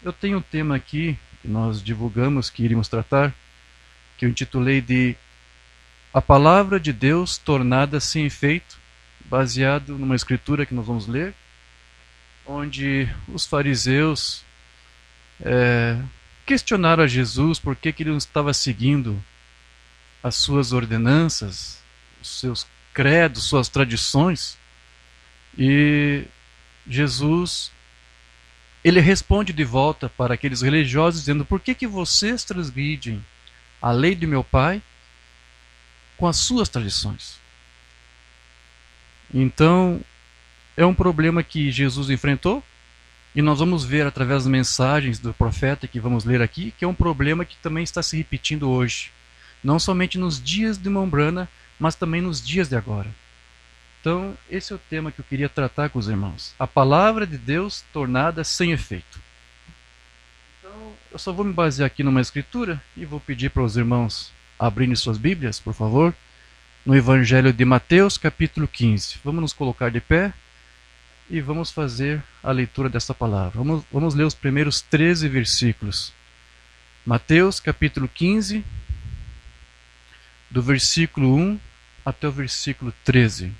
Eu tenho um tema aqui que nós divulgamos que iríamos tratar, que eu intitulei de A Palavra de Deus Tornada Sem Efeito, baseado numa escritura que nós vamos ler, onde os fariseus questionaram a Jesus por que ele não estava seguindo as suas ordenanças, os seus credos, suas tradições. E Jesus, ele responde de volta para aqueles religiosos dizendo: por que vocês transgridem a lei de meu Pai com as suas tradições? Então, é um problema que Jesus enfrentou, e nós vamos ver através das mensagens do profeta que vamos ler aqui, que é um problema que também está se repetindo hoje, não somente nos dias de Mombrana, mas também nos dias de agora. Então, esse é o tema que eu queria tratar com os irmãos. A palavra de Deus tornada sem efeito. Então, eu só vou me basear aqui numa escritura e vou pedir para os irmãos abrirem suas Bíblias, por favor, no Evangelho de Mateus, capítulo 15. Vamos nos colocar de pé e vamos fazer a leitura dessa palavra. Vamos ler os primeiros 13 versículos. Mateus, capítulo 15, do versículo 1 até o versículo 13.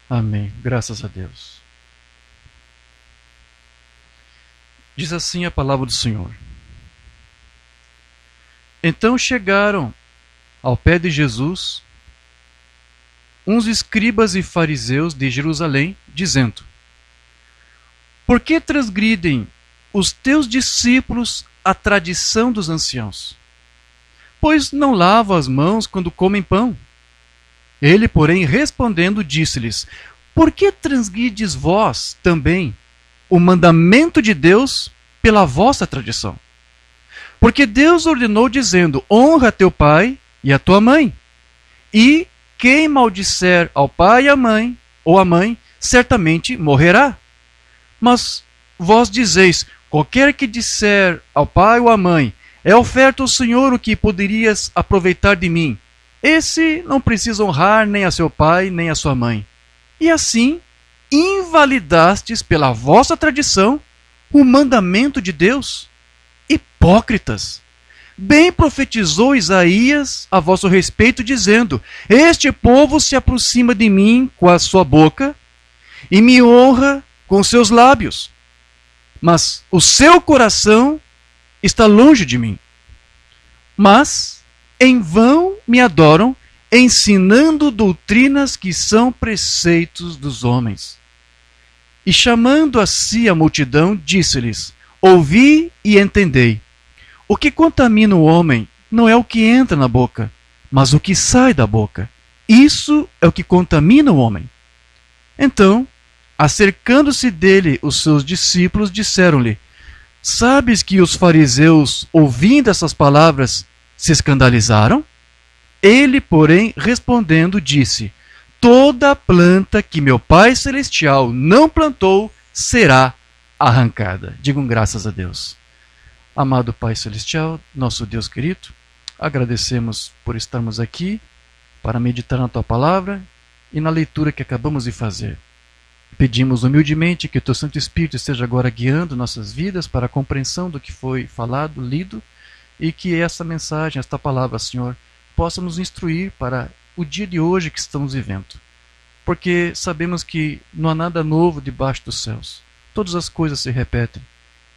Amém. Graças a Deus. Diz assim a palavra do Senhor. Então chegaram ao pé de Jesus uns escribas e fariseus de Jerusalém, dizendo: por que transgridem os teus discípulos a tradição dos anciãos? Pois não lavam as mãos quando comem pão. Ele, porém, respondendo, disse-lhes: por que transgrides vós também o mandamento de Deus pela vossa tradição? Porque Deus ordenou, dizendo: honra teu pai e a tua mãe, e quem maldisser ao pai e à mãe, ou à mãe, certamente morrerá. Mas vós dizeis: Qualquer que disser ao pai ou à mãe, é oferta ao Senhor o que poderias aproveitar de mim, esse não precisa honrar nem a seu pai nem a sua mãe. E assim, invalidastes pela vossa tradição o mandamento de Deus. Hipócritas! Bem profetizou Isaías a vosso respeito, dizendo: Este povo se aproxima de mim com a sua boca e me honra com seus lábios, mas o seu coração está longe de mim. Mas em vão me adoram, ensinando doutrinas que são preceitos dos homens. E chamando a si a multidão, disse-lhes: Ouvi e entendei. O que contamina o homem não é o que entra na boca, mas o que sai da boca. Isso é o que contamina o homem. Então, acercando-se dele os seus discípulos, disseram-lhe: Sabes que os fariseus, ouvindo essas palavras, se escandalizaram? Ele, porém, respondendo, disse: Toda planta que meu Pai Celestial não plantou será arrancada. Digam graças a Deus. Amado Pai Celestial, nosso Deus querido, agradecemos por estarmos aqui para meditar na Tua Palavra e na leitura que acabamos de fazer. Pedimos humildemente que o Teu Santo Espírito esteja agora guiando nossas vidas para a compreensão do que foi falado, lido, e que essa mensagem, esta palavra, Senhor, possa nos instruir para o dia de hoje que estamos vivendo. Porque sabemos que não há nada novo debaixo dos céus. Todas as coisas se repetem.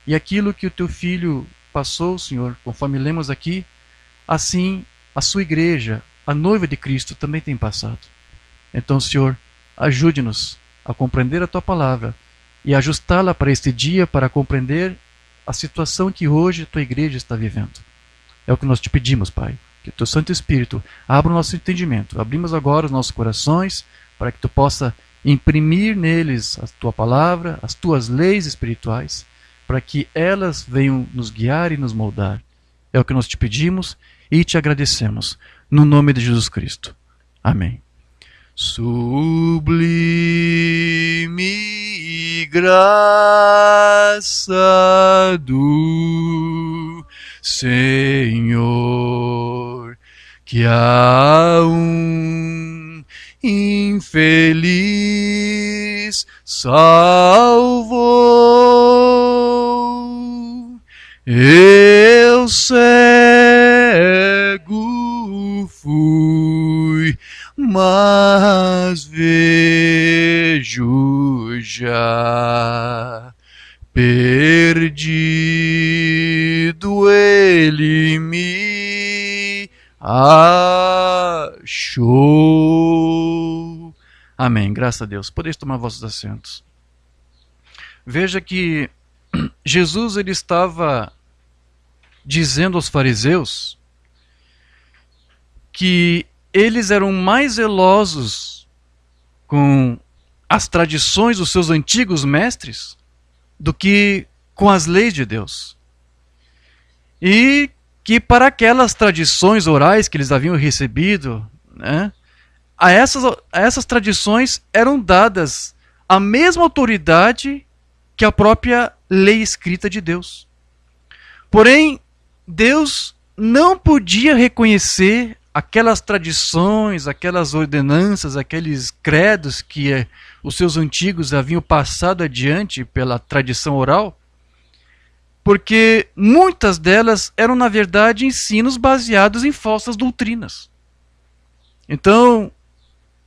E aquilo que o Teu Filho passou, Senhor, conforme lemos aqui, assim a sua igreja, a noiva de Cristo, também tem passado. Então, Senhor, ajude-nos a compreender a Tua palavra e ajustá-la para este dia, para compreender a situação que hoje a Tua igreja está vivendo. É o que nós te pedimos, Pai, que o Teu Santo Espírito abra o nosso entendimento. Abrimos agora os nossos corações para que Tu possa imprimir neles a Tua palavra, as Tuas leis espirituais, para que elas venham nos guiar e nos moldar. É o que nós te pedimos e te agradecemos. No nome de Jesus Cristo. Amém. Sublime graça do Senhor, que a um infeliz salvou. Eu cego fui, mas vejo já. Perdido ele me achou. Amém. Graças a Deus. Podeis tomar vossos assentos. Veja que Jesus ele estava dizendo aos fariseus que eles eram mais zelosos com as tradições dos seus antigos mestres do que com as leis de Deus. E que para aquelas tradições orais que eles haviam recebido, né, a essas tradições eram dadas a mesma autoridade que a própria lei escrita de Deus. Porém, Deus não podia reconhecer aquelas tradições, aquelas ordenanças, aqueles credos que os seus antigos haviam passado adiante pela tradição oral, porque muitas delas eram, na verdade, ensinos baseados em falsas doutrinas. Então,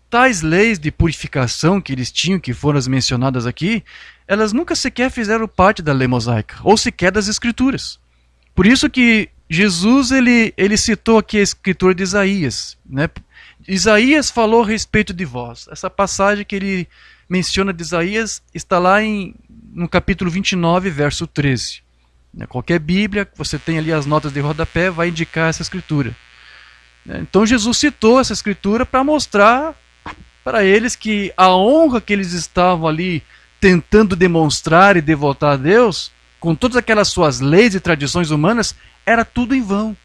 tais leis de purificação que eles tinham, que foram as mencionadas aqui, elas nunca sequer fizeram parte da lei mosaica, ou sequer das escrituras. Por isso que Jesus ele citou aqui a escritura de Isaías, né? Isaías falou a respeito de vós. Essa passagem que ele menciona de Isaías está lá no capítulo 29, verso 13. Qualquer Bíblia, você tem ali as notas de rodapé, vai indicar essa escritura. Então Jesus citou essa escritura para mostrar para eles que a honra que eles estavam ali tentando demonstrar e devotar a Deus, com todas aquelas suas leis e tradições humanas, era tudo em vão.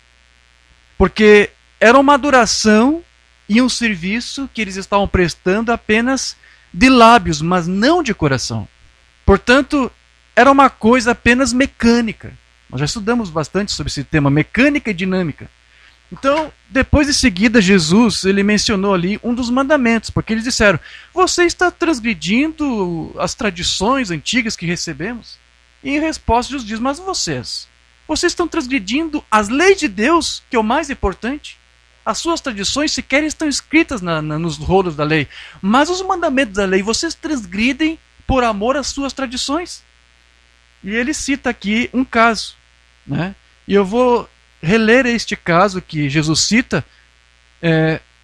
Porque era uma adoração e um serviço que eles estavam prestando apenas de lábios, mas não de coração. Portanto, era uma coisa apenas mecânica. Nós já estudamos bastante sobre esse tema, mecânica e dinâmica. Então, depois de seguida, Jesus, ele mencionou ali um dos mandamentos, porque eles disseram, você está transgredindo as tradições antigas que recebemos? E em resposta, Jesus diz, mas vocês estão transgredindo as leis de Deus, que é o mais importante? As suas tradições sequer estão escritas nos rolos da lei, mas os mandamentos da lei, vocês transgridem por amor às suas tradições. E ele cita aqui um caso, né? E eu vou reler este caso que Jesus cita,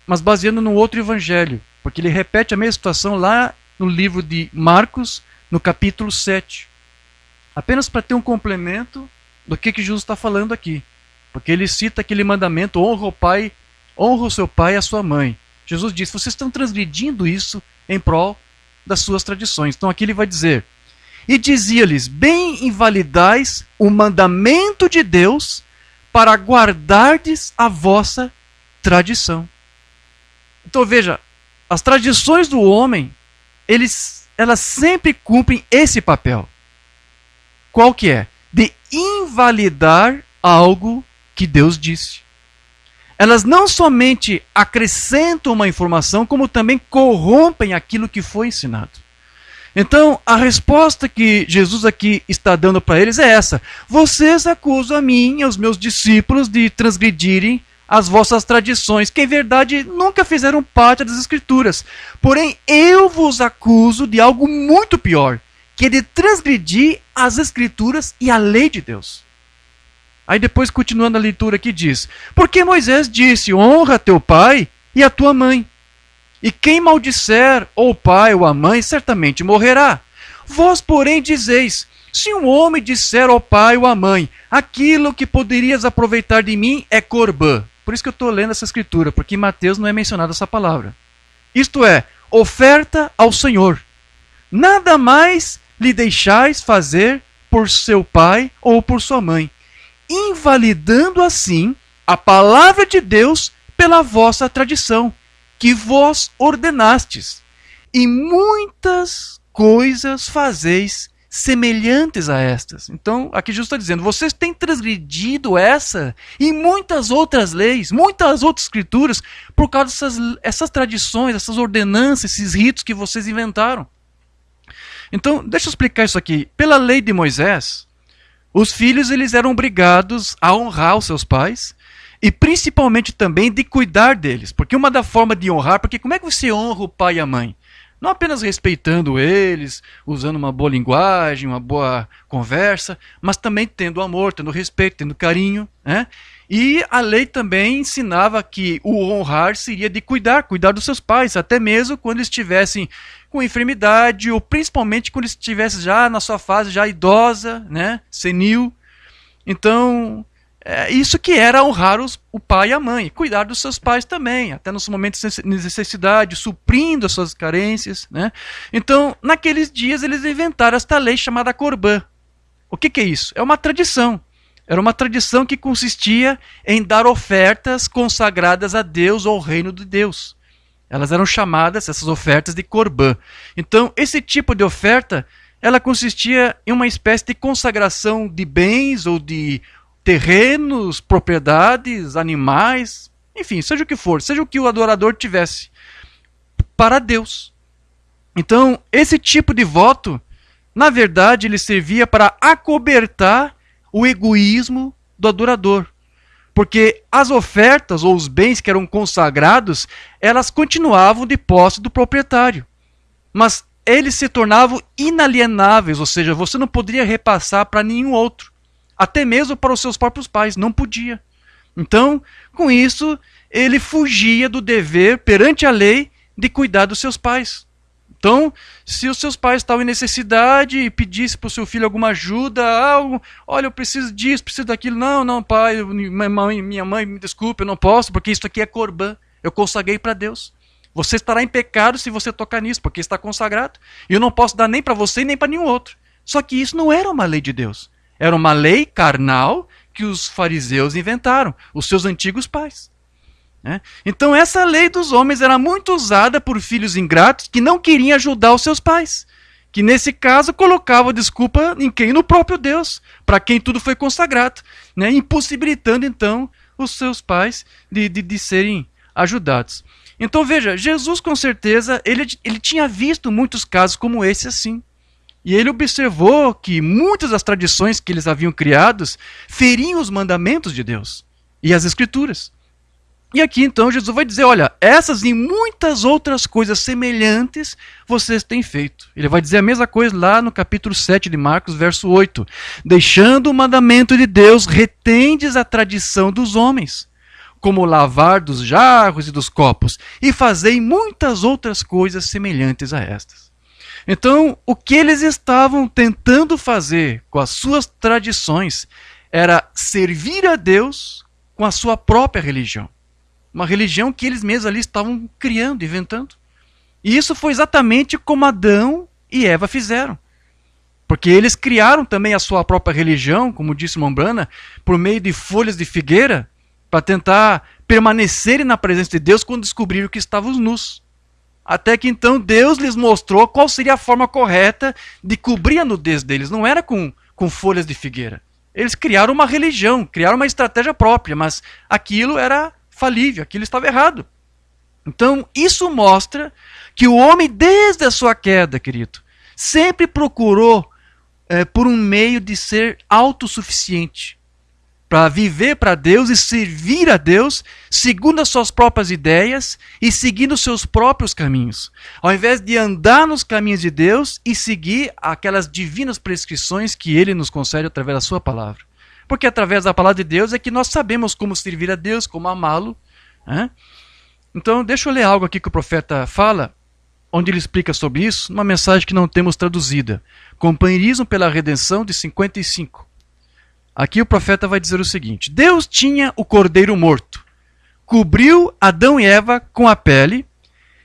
mas baseando no outro evangelho, porque ele repete a mesma situação lá no livro de Marcos, no capítulo 7. Apenas para ter um complemento do que Jesus está falando aqui. Porque ele cita aquele mandamento, honra o seu pai e a sua mãe. Jesus diz, vocês estão transgredindo isso em prol das suas tradições. Então aqui ele vai dizer, e dizia-lhes, bem invalidais o mandamento de Deus para guardardes a vossa tradição. Então veja, as tradições do homem, elas sempre cumprem esse papel. Qual que é? De invalidar algo que Deus disse. Elas não somente acrescentam uma informação, como também corrompem aquilo que foi ensinado. Então, a resposta que Jesus aqui está dando para eles é essa. Vocês acusam a mim e aos meus discípulos de transgredirem as vossas tradições, que em verdade nunca fizeram parte das Escrituras. Porém, eu vos acuso de algo muito pior, que é de transgredir as Escrituras e a lei de Deus. Aí depois, continuando a leitura aqui, diz, porque Moisés disse, honra teu pai e a tua mãe. E quem maldisser ou o pai ou a mãe, certamente morrerá. Vós, porém, dizeis, se um homem disser ao pai ou à mãe, aquilo que poderias aproveitar de mim é corbã. Por isso que eu estou lendo essa escritura, porque em Mateus não é mencionada essa palavra. Isto é, oferta ao Senhor. Nada mais lhe deixais fazer por seu pai ou por sua mãe, invalidando assim a palavra de Deus pela vossa tradição, que vós ordenastes, e muitas coisas fazeis semelhantes a estas. Então, aqui Jesus está dizendo, vocês têm transgredido essa e muitas outras leis, muitas outras escrituras, por causa dessas tradições, essas ordenanças, esses ritos que vocês inventaram. Então, deixa eu explicar isso aqui. Pela lei de Moisés, os filhos eles eram obrigados a honrar os seus pais, e principalmente também de cuidar deles. Porque uma da formas de honrar, porque como é que você honra o pai e a mãe? Não apenas respeitando eles, usando uma boa linguagem, uma boa conversa, mas também tendo amor, tendo respeito, tendo carinho, né? E a lei também ensinava que o honrar seria de cuidar dos seus pais, até mesmo quando eles estivessem com enfermidade, ou principalmente quando eles estivessem já na sua fase já idosa, né? Senil. Então, isso que era honrar o pai e a mãe, cuidar dos seus pais também, até nos momentos de necessidade, suprindo as suas carências, né? Então, naqueles dias eles inventaram esta lei chamada Corbã. O que é isso? É uma tradição. Era uma tradição que consistia em dar ofertas consagradas a Deus ou ao reino de Deus. Elas eram chamadas, essas ofertas, de Corbã. Então, esse tipo de oferta, ela consistia em uma espécie de consagração de bens ou de terrenos, propriedades, animais, enfim, seja o que for, seja o que o adorador tivesse, para Deus. Então, esse tipo de voto, na verdade, ele servia para acobertar o egoísmo do adorador. Porque as ofertas ou os bens que eram consagrados, elas continuavam de posse do proprietário. Mas eles se tornavam inalienáveis, ou seja, você não poderia repassar para nenhum outro. Até mesmo para os seus próprios pais, não podia. Então, com isso, ele fugia do dever perante a lei de cuidar dos seus pais. Então, se os seus pais estavam em necessidade e pedisse para o seu filho alguma ajuda, olha, eu preciso disso, preciso daquilo. Não, pai, minha mãe, me desculpe, eu não posso, porque isso aqui é corbã. Eu consagrei para Deus. Você estará em pecado se você tocar nisso, porque está consagrado. E eu não posso dar nem para você nem para nenhum outro. Só que isso não era uma lei de Deus. Era uma lei carnal que os fariseus inventaram, os seus antigos pais. Então essa lei dos homens era muito usada por filhos ingratos que não queriam ajudar os seus pais. Que nesse caso colocava a desculpa em quem? No próprio Deus, para quem tudo foi consagrado, né? Impossibilitando então os seus pais de serem ajudados. Então veja, Jesus com certeza, ele tinha visto muitos casos como esse assim. E ele observou que muitas das tradições que eles haviam criados feriam os mandamentos de Deus e as Escrituras. E aqui então Jesus vai dizer, olha, essas e muitas outras coisas semelhantes vocês têm feito. Ele vai dizer a mesma coisa lá no capítulo 7 de Marcos, verso 8. Deixando o mandamento de Deus, retendes a tradição dos homens, como o lavar dos jarros e dos copos, e fazei muitas outras coisas semelhantes a estas. Então, o que eles estavam tentando fazer com as suas tradições era servir a Deus com a sua própria religião. Uma religião que eles mesmos ali estavam criando, inventando. E isso foi exatamente como Adão e Eva fizeram. Porque eles criaram também a sua própria religião, como disse Mombrana, por meio de folhas de figueira, para tentar permanecerem na presença de Deus quando descobriram que estavam nus. Até que então Deus lhes mostrou qual seria a forma correta de cobrir a nudez deles. Não era com folhas de figueira. Eles criaram uma religião, criaram uma estratégia própria, mas aquilo era falível, aquilo estava errado. Então, isso mostra que o homem, desde a sua queda, querido, sempre procurou por um meio de ser autossuficiente, para viver para Deus e servir a Deus segundo as suas próprias ideias e seguindo os seus próprios caminhos, ao invés de andar nos caminhos de Deus e seguir aquelas divinas prescrições que Ele nos concede através da sua palavra. Porque através da palavra de Deus é que nós sabemos como servir a Deus, como amá-lo. Né? Então, deixa eu ler algo aqui que o profeta fala, onde ele explica sobre isso, uma mensagem que não temos traduzida. Companheirismo pela redenção, de 55. Aqui o profeta vai dizer o seguinte: Deus tinha o cordeiro morto, cobriu Adão e Eva com a pele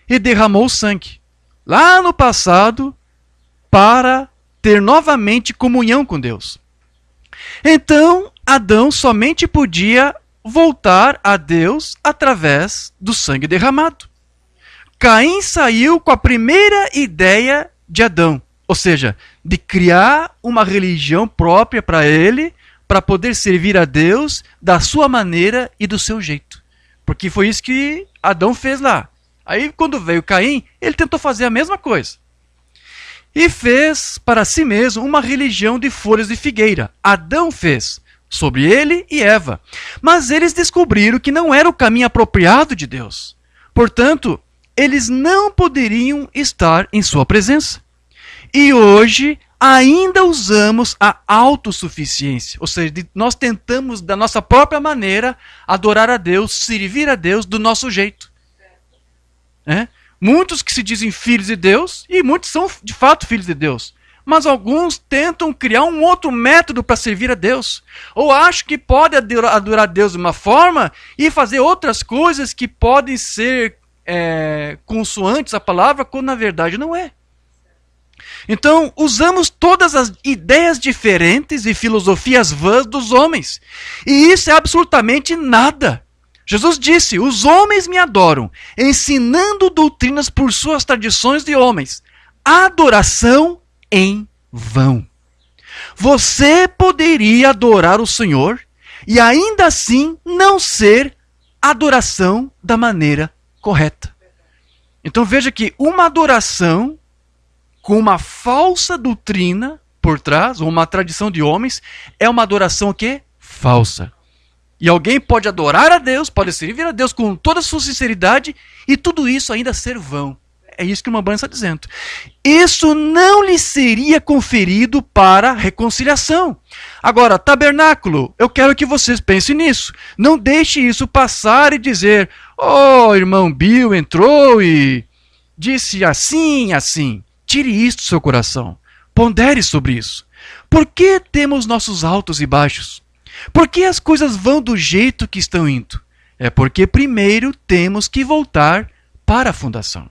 e derramou o sangue, lá no passado, para ter novamente comunhão com Deus. Então, Adão somente podia voltar a Deus através do sangue derramado. Caim saiu com a primeira ideia de Adão, ou seja, de criar uma religião própria para ele, para poder servir a Deus da sua maneira e do seu jeito. Porque foi isso que Adão fez lá. Aí, quando veio Caim, ele tentou fazer a mesma coisa. E fez para si mesmo uma religião de folhas de figueira. Adão fez sobre ele e Eva. Mas eles descobriram que não era o caminho apropriado de Deus. Portanto, eles não poderiam estar em sua presença. E hoje ainda usamos a autossuficiência. Ou seja, nós tentamos da nossa própria maneira adorar a Deus, servir a Deus do nosso jeito. Muitos que se dizem filhos de Deus, e muitos são de fato filhos de Deus, mas alguns tentam criar um outro método para servir a Deus, ou acham que pode adorar a Deus de uma forma e fazer outras coisas que podem ser consoantes à palavra, quando na verdade não é. Então, usamos todas as ideias diferentes e filosofias vãs dos homens, e isso é absolutamente nada. Jesus disse: os homens me adoram, ensinando doutrinas por suas tradições de homens. Adoração em vão. Você poderia adorar o Senhor e ainda assim não ser adoração da maneira correta. Então veja que uma adoração com uma falsa doutrina por trás, ou uma tradição de homens, é uma adoração o quê? Falsa. E alguém pode adorar a Deus, pode servir a Deus com toda a sua sinceridade e tudo isso ainda ser vão. É isso que o Mombrana está dizendo. Isso não lhe seria conferido para reconciliação. Agora, tabernáculo, eu quero que vocês pensem nisso. Não deixe isso passar e dizer: oh, irmão Bill entrou e disse assim, assim. Tire isto do seu coração. Pondere sobre isso. Por que temos nossos altos e baixos? Por que as coisas vão do jeito que estão indo? É porque primeiro temos que voltar para a fundação.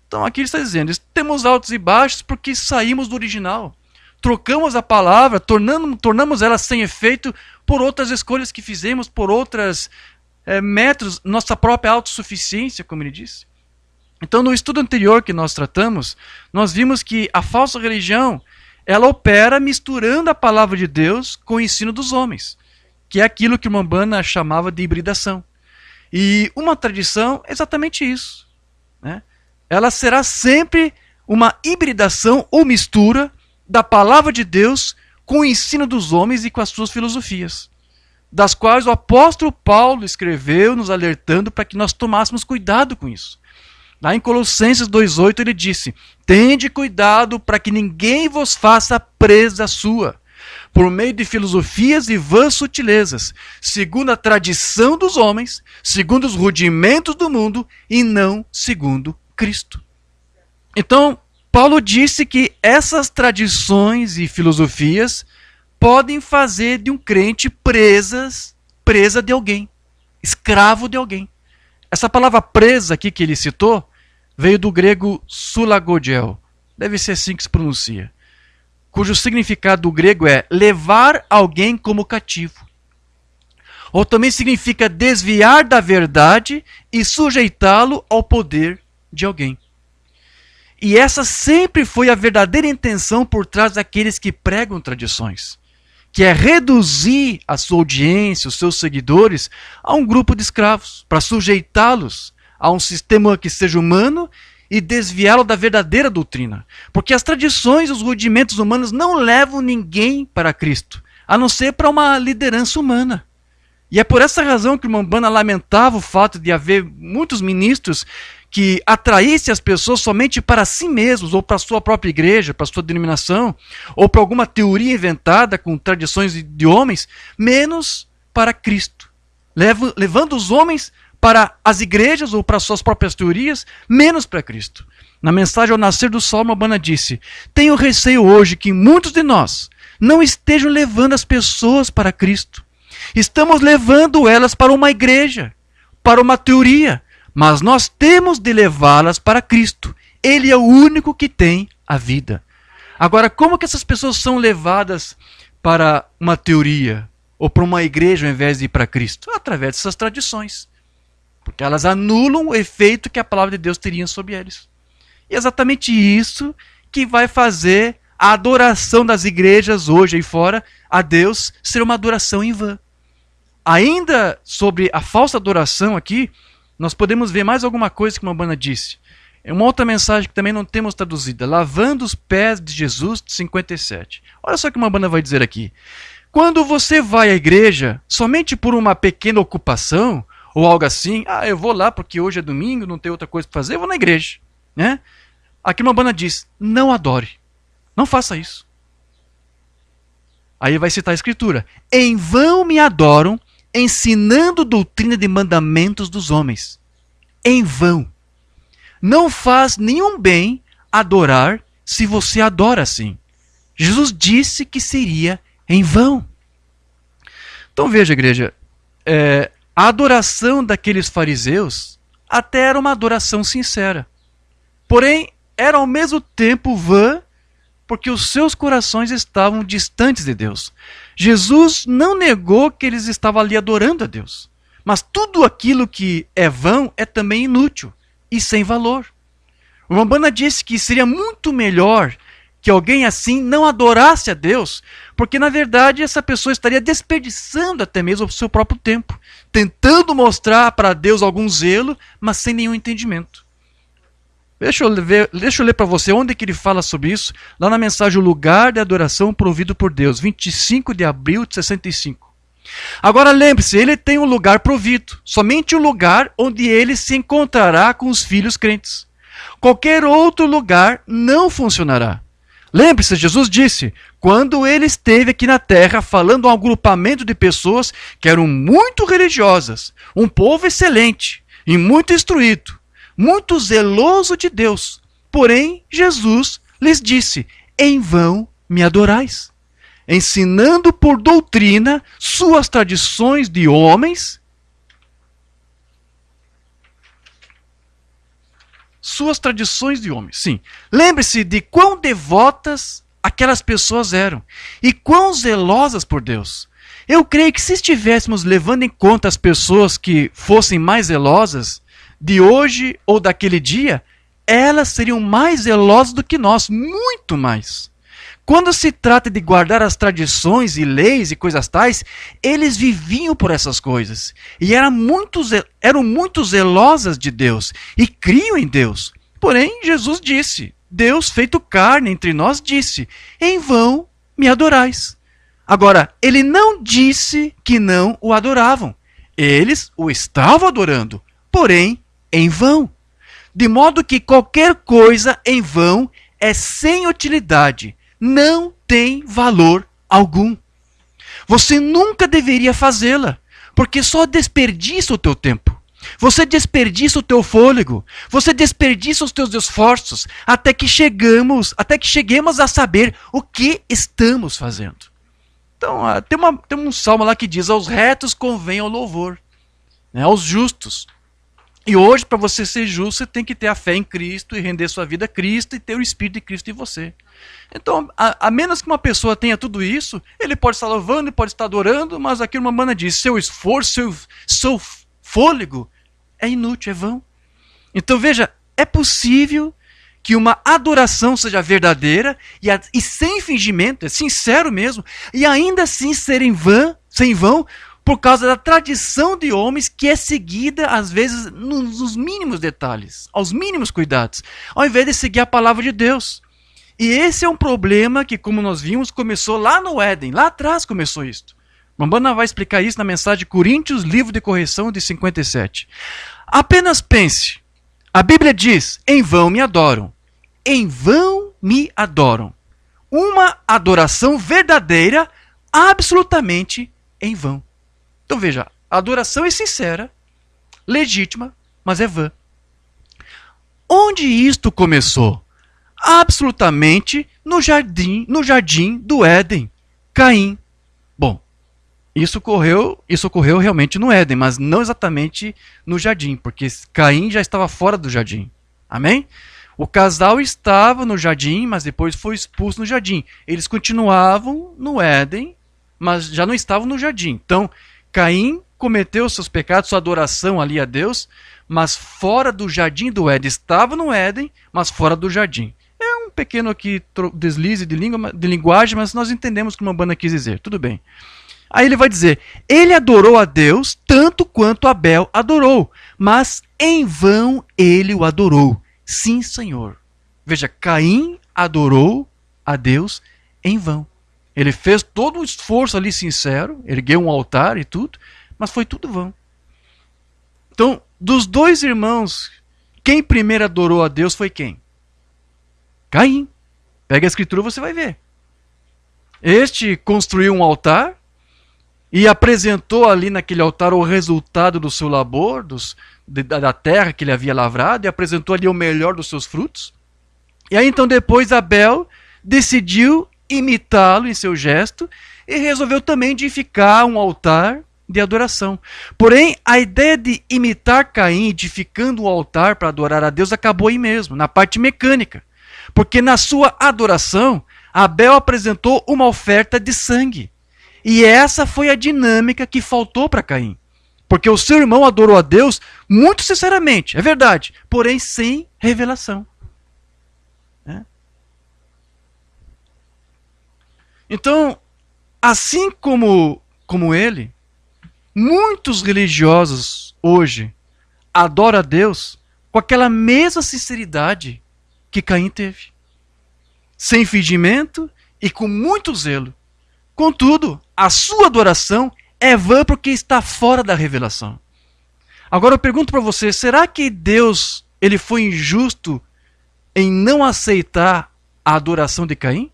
Então aqui ele está dizendo, temos altos e baixos porque saímos do original. Trocamos a palavra, tornamos ela sem efeito por outras escolhas que fizemos, por outros métodos, nossa própria autossuficiência, como ele disse. Então, no estudo anterior que nós tratamos, nós vimos que a falsa religião, ela opera misturando a palavra de Deus com o ensino dos homens, que é aquilo que o Umbanda chamava de hibridação. E uma tradição é exatamente isso, né? Ela será sempre uma hibridação ou mistura da palavra de Deus com o ensino dos homens e com as suas filosofias, das quais o apóstolo Paulo escreveu nos alertando para que nós tomássemos cuidado com isso. Lá em Colossenses 2,8 ele disse: tende cuidado para que ninguém vos faça presa sua, por meio de filosofias e vãs sutilezas, segundo a tradição dos homens, segundo os rudimentos do mundo, e não segundo Cristo. Então, Paulo disse que essas tradições e filosofias podem fazer de um crente presa de alguém, escravo de alguém. Essa palavra presa aqui que ele citou veio do grego sulagogel, deve ser assim que se pronuncia, cujo significado do grego é levar alguém como cativo. Ou também significa desviar da verdade e sujeitá-lo ao poder de alguém. E essa sempre foi a verdadeira intenção por trás daqueles que pregam tradições, que é reduzir a sua audiência, os seus seguidores, a um grupo de escravos, para sujeitá-los a um sistema que seja humano e desviá-lo da verdadeira doutrina. Porque as tradições e os rudimentos humanos não levam ninguém para Cristo, a não ser para uma liderança humana. E é por essa razão que o Umbanda lamentava o fato de haver muitos ministros que atraíssem as pessoas somente para si mesmos, ou para a sua própria igreja, para a sua denominação, ou para alguma teoria inventada com tradições de homens, menos para Cristo. Levando os homens para as igrejas ou para suas próprias teorias, menos para Cristo. Na mensagem ao nascer do sol, Umbanda disse: tenho receio hoje que muitos de nós não estejam levando as pessoas para Cristo. Estamos levando elas para uma igreja, para uma teoria, mas nós temos de levá-las para Cristo. Ele é o único que tem a vida. Agora, como que essas pessoas são levadas para uma teoria ou para uma igreja ao invés de ir para Cristo? Através dessas tradições. Porque elas anulam o efeito que a palavra de Deus teria sobre eles. E é exatamente isso que vai fazer a adoração das igrejas hoje aí fora a Deus ser uma adoração em vão. Ainda sobre a falsa adoração aqui, nós podemos ver mais alguma coisa que uma Umbanda disse. É uma outra mensagem que também não temos traduzida. Lavando os pés de Jesus, 57. Olha só o que uma Umbanda vai dizer aqui. Quando você vai à igreja somente por uma pequena ocupação, ou algo assim, eu vou lá porque hoje é domingo, não tem outra coisa para fazer, eu vou na igreja. Né? Aqui uma Umbanda diz: não adore. Não faça isso. Aí vai citar a escritura: em vão me adoram, ensinando doutrina de mandamentos dos homens. Em vão. Não faz nenhum bem adorar se você adora assim. Jesus disse que seria em vão. Então veja, igreja, a adoração daqueles fariseus até era uma adoração sincera. Porém, era ao mesmo tempo vã, porque os seus corações estavam distantes de Deus. Jesus não negou que eles estavam ali adorando a Deus. Mas tudo aquilo que é vão é também inútil e sem valor. O Umbanda disse que seria muito melhor que alguém assim não adorasse a Deus, porque na verdade essa pessoa estaria desperdiçando até mesmo o seu próprio tempo, tentando mostrar para Deus algum zelo, mas sem nenhum entendimento. Deixa eu ler para você onde que ele fala sobre isso, lá na mensagem O Lugar de Adoração Provido por Deus, 25 de abril de 65. Agora lembre-se, ele tem um lugar provido, somente o lugar onde ele se encontrará com os filhos crentes. Qualquer outro lugar não funcionará. Lembre-se, Jesus disse, quando ele esteve aqui na terra falando a um agrupamento de pessoas que eram muito religiosas, um povo excelente e muito instruído, muito zeloso de Deus. Porém, Jesus lhes disse, em vão me adorais, ensinando por doutrina suas tradições de homens, sim. Lembre-se de quão devotas aquelas pessoas eram e quão zelosas por Deus. Eu creio que se estivéssemos levando em conta as pessoas que fossem mais zelosas de hoje ou daquele dia, elas seriam mais zelosas do que nós, muito mais. Quando se trata de guardar as tradições e leis e coisas tais, eles viviam por essas coisas. E eram muito zelosas de Deus e criam em Deus. Porém, Jesus disse, Deus feito carne entre nós disse, em vão me adorais. Agora, ele não disse que não o adoravam. Eles o estavam adorando, porém, em vão. De modo que qualquer coisa em vão é sem utilidade, não tem valor algum. Você nunca deveria fazê-la, porque só desperdiça o teu tempo. Você desperdiça o teu fôlego, você desperdiça os teus esforços, até que cheguemos a saber o que estamos fazendo. Então, tem um salmo lá que diz, aos retos convém ao louvor, né, aos justos. E hoje, para você ser justo, você tem que ter a fé em Cristo e render sua vida a Cristo e ter o Espírito de Cristo em você. Então, a menos que uma pessoa tenha tudo isso, ele pode estar louvando, ele pode estar adorando, mas aqui uma mana diz, seu esforço, seu fôlego é inútil, é vão. Então veja, é possível que uma adoração seja verdadeira e sem fingimento, é sincero mesmo, e ainda assim ser sem vão, por causa da tradição de homens que é seguida, às vezes, nos mínimos detalhes, aos mínimos cuidados, ao invés de seguir a palavra de Deus. E esse é um problema que, como nós vimos, começou lá no Éden, lá atrás começou isso. Mambana vai explicar isso na mensagem de Coríntios, livro de correção de 57. Apenas pense, a Bíblia diz, em vão me adoram. Em vão me adoram. Uma adoração verdadeira, absolutamente em vão. Então veja, a adoração é sincera, legítima, mas é vã. Onde isto começou? Absolutamente no jardim do Éden. Caim. Bom, isso ocorreu realmente no Éden, mas não exatamente no jardim, porque Caim já estava fora do jardim. Amém? O casal estava no jardim, mas depois foi expulso no jardim. Eles continuavam no Éden, mas já não estavam no jardim. Então, Caim cometeu seus pecados, sua adoração ali a Deus, mas fora do jardim do Éden. Estava no Éden, mas fora do jardim. É um pequeno aqui deslize de linguagem, mas nós entendemos o que Mambana quis dizer. Tudo bem. Aí ele vai dizer, ele adorou a Deus tanto quanto Abel adorou, mas em vão ele o adorou. Sim, Senhor. Veja, Caim adorou a Deus em vão. Ele fez todo o esforço ali sincero, ergueu um altar e tudo, mas foi tudo vão. Então, dos dois irmãos, quem primeiro adorou a Deus foi quem? Caim. Pega a escritura, você vai ver. Este construiu um altar e apresentou ali naquele altar o resultado do seu labor, da terra que ele havia lavrado, e apresentou ali o melhor dos seus frutos. E aí então depois Abel decidiu imitá-lo em seu gesto e resolveu também edificar um altar de adoração. Porém, a ideia de imitar Caim edificando um altar para adorar a Deus acabou aí mesmo, na parte mecânica. Porque na sua adoração, Abel apresentou uma oferta de sangue. E essa foi a dinâmica que faltou para Caim. Porque o seu irmão adorou a Deus muito sinceramente, é verdade, porém sem revelação. Então, assim como ele, muitos religiosos hoje adoram a Deus com aquela mesma sinceridade que Caim teve. Sem fingimento e com muito zelo. Contudo, a sua adoração é vã porque está fora da revelação. Agora eu pergunto para você, será que Deus ele foi injusto em não aceitar a adoração de Caim?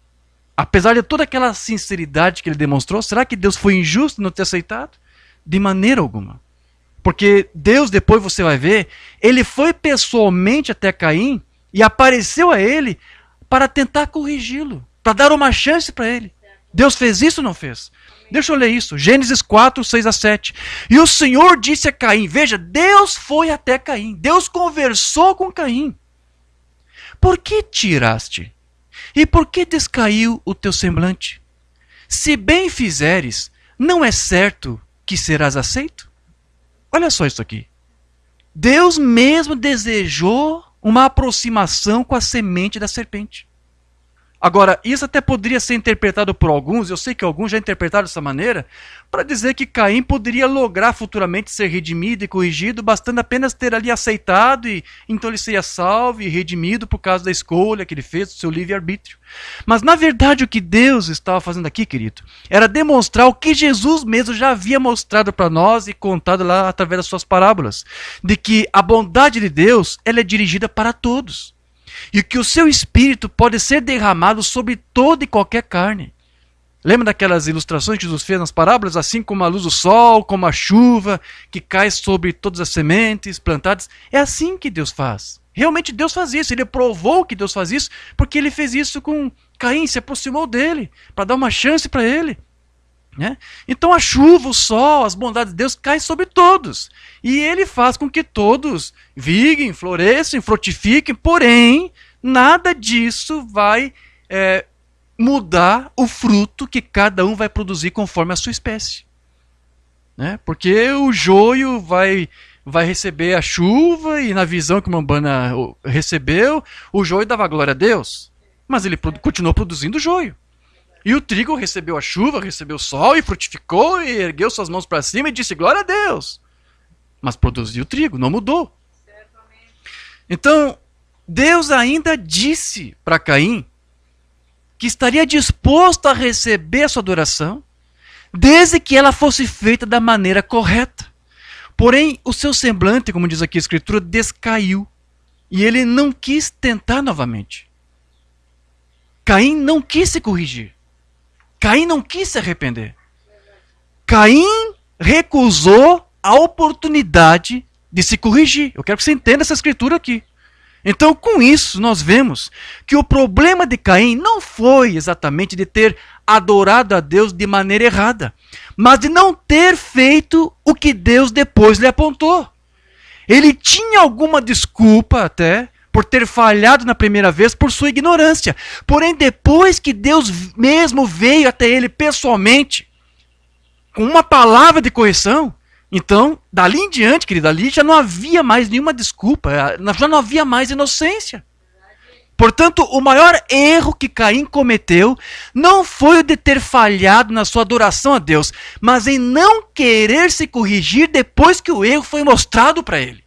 Apesar de toda aquela sinceridade que ele demonstrou, será que Deus foi injusto em não ter aceitado? De maneira alguma. Porque Deus, depois você vai ver, ele foi pessoalmente até Caim e apareceu a ele para tentar corrigi-lo, para dar uma chance para ele. Deus fez isso ou não fez? Deixa eu ler isso. Gênesis 4, 6 a 7. E o Senhor disse a Caim, veja, Deus foi até Caim. Deus conversou com Caim. Por que tiraste? E por que descaiu o teu semblante? Se bem fizeres, não é certo que serás aceito? Olha só isso aqui. Deus mesmo desejou uma aproximação com a semente da serpente. Agora, isso até poderia ser interpretado por alguns, eu sei que alguns já interpretaram dessa maneira, para dizer que Caim poderia lograr futuramente ser redimido e corrigido, bastando apenas ter ali aceitado, e então ele seria salvo e redimido por causa da escolha que ele fez, do seu livre-arbítrio. Mas, na verdade, o que Deus estava fazendo aqui, querido, era demonstrar o que Jesus mesmo já havia mostrado para nós e contado lá através das suas parábolas, de que a bondade de Deus, ela é dirigida para todos. E que o seu espírito pode ser derramado sobre toda e qualquer carne. Lembra daquelas ilustrações que Jesus fez nas parábolas? Assim como a luz do sol, como a chuva, que cai sobre todas as sementes plantadas. É assim que Deus faz. Realmente Deus faz isso. Ele provou que Deus faz isso, porque ele fez isso com Caim, se aproximou dele, para dar uma chance para ele. Né? Então a chuva, o sol, as bondades de Deus caem sobre todos. E ele faz com que todos viguem, floresçam, frutifiquem, porém, nada disso vai mudar o fruto que cada um vai produzir conforme a sua espécie. Né? Porque o joio vai receber a chuva, e na visão que Umbanda recebeu, o joio dava glória a Deus. Mas ele continuou produzindo joio. E o trigo recebeu a chuva, recebeu o sol e frutificou e ergueu suas mãos para cima e disse glória a Deus. Mas produziu o trigo, não mudou. Então, Deus ainda disse para Caim que estaria disposto a receber a sua adoração, desde que ela fosse feita da maneira correta. Porém, o seu semblante, como diz aqui a Escritura, descaiu. E ele não quis tentar novamente. Caim não quis se corrigir. Caim não quis se arrepender. Caim recusou a oportunidade de se corrigir. Eu quero que você entenda essa escritura aqui. Então, com isso, nós vemos que o problema de Caim não foi exatamente de ter adorado a Deus de maneira errada, mas de não ter feito o que Deus depois lhe apontou. Ele tinha alguma desculpa até por ter falhado na primeira vez por sua ignorância. Porém, depois que Deus mesmo veio até ele pessoalmente, com uma palavra de correção, então, dali em diante, querido, ali já não havia mais nenhuma desculpa, já não havia mais inocência. Portanto, o maior erro que Caim cometeu não foi o de ter falhado na sua adoração a Deus, mas em não querer se corrigir depois que o erro foi mostrado para ele.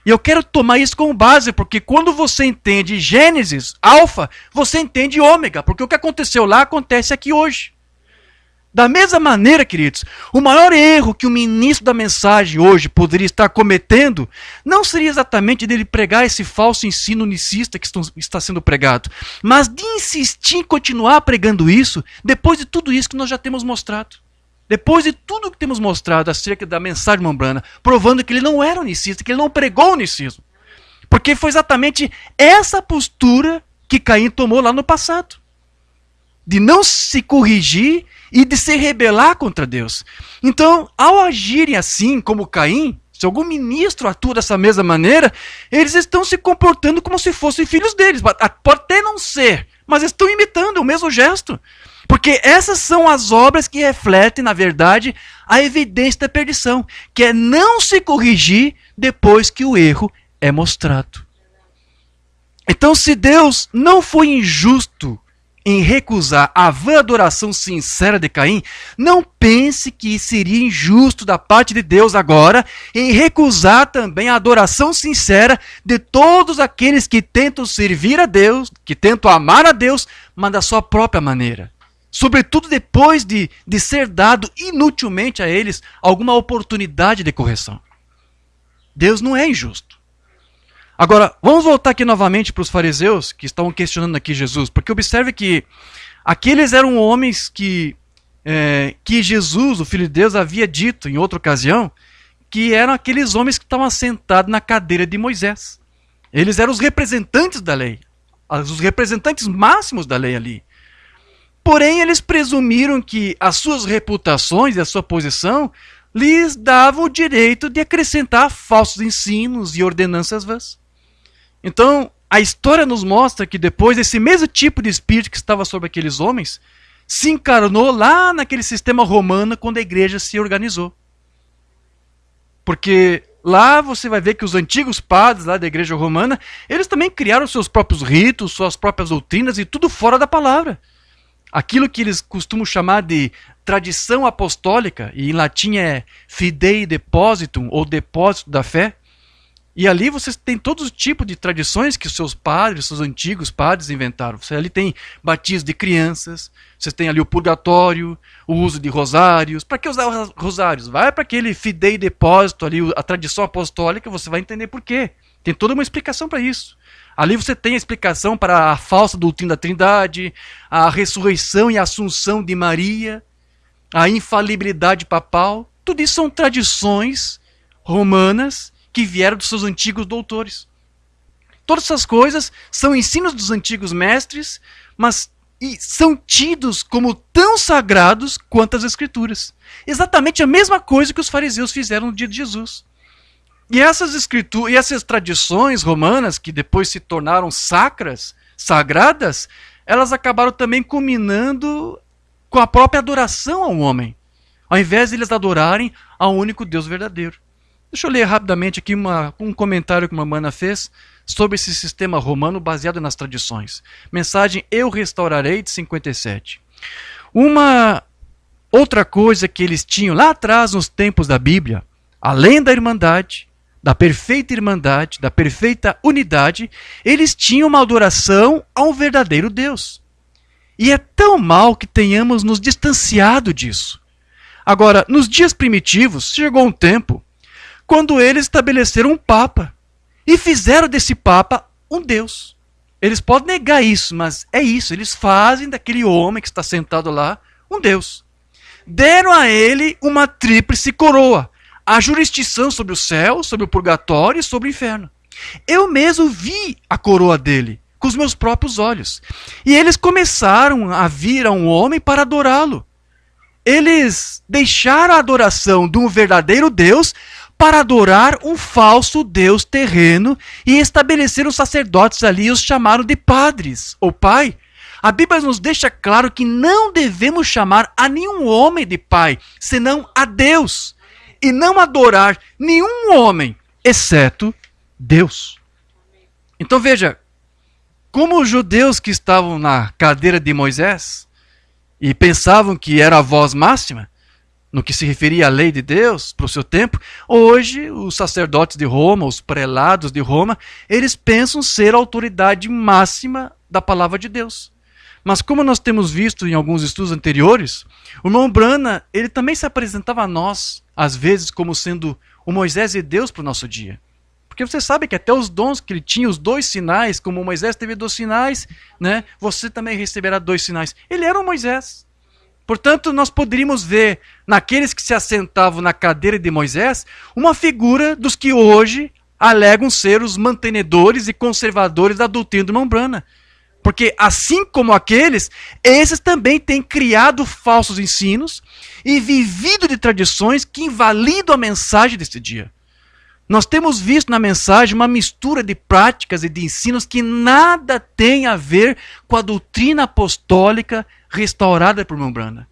E eu quero tomar isso como base, porque quando você entende Gênesis, Alfa, você entende Ômega, porque o que aconteceu lá acontece aqui hoje. Da mesma maneira, queridos, o maior erro que o ministro da mensagem hoje poderia estar cometendo não seria exatamente dele pregar esse falso ensino unicista que está sendo pregado, mas de insistir em continuar pregando isso depois de tudo isso que nós já temos mostrado. Depois de tudo que temos mostrado acerca da mensagem Umbanda, provando que ele não era unicista, que ele não pregou o unicismo. Porque foi exatamente essa postura que Caim tomou lá no passado. De não se corrigir e de se rebelar contra Deus. Então, ao agirem assim, como Caim, se algum ministro atua dessa mesma maneira, eles estão se comportando como se fossem filhos deles. Pode até não ser, mas estão imitando o mesmo gesto. Porque essas são as obras que refletem, na verdade, a evidência da perdição, que é não se corrigir depois que o erro é mostrado. Então, se Deus não foi injusto em recusar a vã adoração sincera de Caim, não pense que seria injusto da parte de Deus agora em recusar também a adoração sincera de todos aqueles que tentam servir a Deus, que tentam amar a Deus, mas da sua própria maneira. Sobretudo depois de ser dado inutilmente a eles alguma oportunidade de correção. Deus não é injusto. Agora, vamos voltar aqui novamente para os fariseus que estavam questionando aqui Jesus, porque observe que aqueles eram homens que Jesus, o Filho de Deus, havia dito em outra ocasião, que eram aqueles homens que estavam sentados na cadeira de Moisés. Eles eram os representantes da lei, os representantes máximos da lei ali. Porém, eles presumiram que as suas reputações e a sua posição lhes davam o direito de acrescentar falsos ensinos e ordenanças vãs. Então, a história nos mostra que depois esse mesmo tipo de espírito que estava sobre aqueles homens se encarnou lá naquele sistema romano quando a igreja se organizou. Porque Lá você vai ver que os antigos padres lá da igreja romana, eles também criaram seus próprios ritos, suas próprias doutrinas e tudo fora da palavra. Aquilo que eles costumam chamar de tradição apostólica, e em latim é fidei depositum, ou depósito da fé. E ali você tem todos os tipos de tradições que os seus padres, seus antigos padres inventaram. Você ali tem batismo de crianças, você tem ali o purgatório, o uso de rosários. Para que usar rosários? Vai para aquele fidei depósito ali, a tradição apostólica, você vai entender por quê. Tem toda uma explicação para isso. Ali você tem a explicação para a falsa doutrina da Trindade, a ressurreição e a assunção de Maria, a infalibilidade papal. Tudo isso são tradições romanas que vieram dos seus antigos doutores. Todas essas coisas são ensinos dos antigos mestres, mas são tidos como tão sagrados quanto as Escrituras. Exatamente a mesma coisa que os fariseus fizeram no dia de Jesus. E essas tradições romanas, que depois se tornaram sacras, sagradas, elas acabaram também culminando com a própria adoração ao homem, ao invés de eles adorarem ao único Deus verdadeiro. Deixa eu ler rapidamente aqui um comentário que uma mana fez sobre esse sistema romano baseado nas tradições. Mensagem Eu Restaurarei, de 57. Uma outra coisa que eles tinham lá atrás nos tempos da Bíblia, além da irmandade, da perfeita irmandade, da perfeita unidade, eles tinham uma adoração a um verdadeiro Deus. E é tão mal que tenhamos nos distanciado disso. Agora, nos dias primitivos, chegou um tempo quando eles estabeleceram um Papa e fizeram desse Papa um Deus. Eles podem negar isso, mas é isso. Eles fazem daquele homem que está sentado lá um Deus. Deram a ele uma tríplice coroa, a jurisdição sobre o céu, sobre o purgatório e sobre o inferno. Eu mesmo vi a coroa dele com os meus próprios olhos. E eles começaram a vir a um homem para adorá-lo. Eles deixaram a adoração de um verdadeiro Deus para adorar um falso Deus terreno e estabeleceram sacerdotes ali e os chamaram de padres ou pai. A Bíblia nos deixa claro que não devemos chamar a nenhum homem de pai, senão a Deus, e não adorar nenhum homem, exceto Deus. Então veja, como os judeus que estavam na cadeira de Moisés e pensavam que era a voz máxima, no que se referia à lei de Deus, para o seu tempo, hoje os sacerdotes de Roma, os prelados de Roma, eles pensam ser a autoridade máxima da palavra de Deus. Mas como nós temos visto em alguns estudos anteriores, o irmão Brana, ele também se apresentava a nós, às vezes, como sendo o Moisés e Deus para o nosso dia. Porque você sabe que até os dons que ele tinha, os 2 sinais, como Moisés teve 2 sinais, né, você também receberá 2 sinais. Ele era o Moisés. Portanto, nós poderíamos ver naqueles que se assentavam na cadeira de Moisés uma figura dos que hoje alegam ser os mantenedores e conservadores da doutrina do irmão Brana. Porque assim como aqueles, esses também têm criado falsos ensinos e vivido de tradições que invalidam a mensagem desse dia. Nós temos visto na mensagem uma mistura de práticas e de ensinos que nada tem a ver com a doutrina apostólica restaurada por irmão Brana.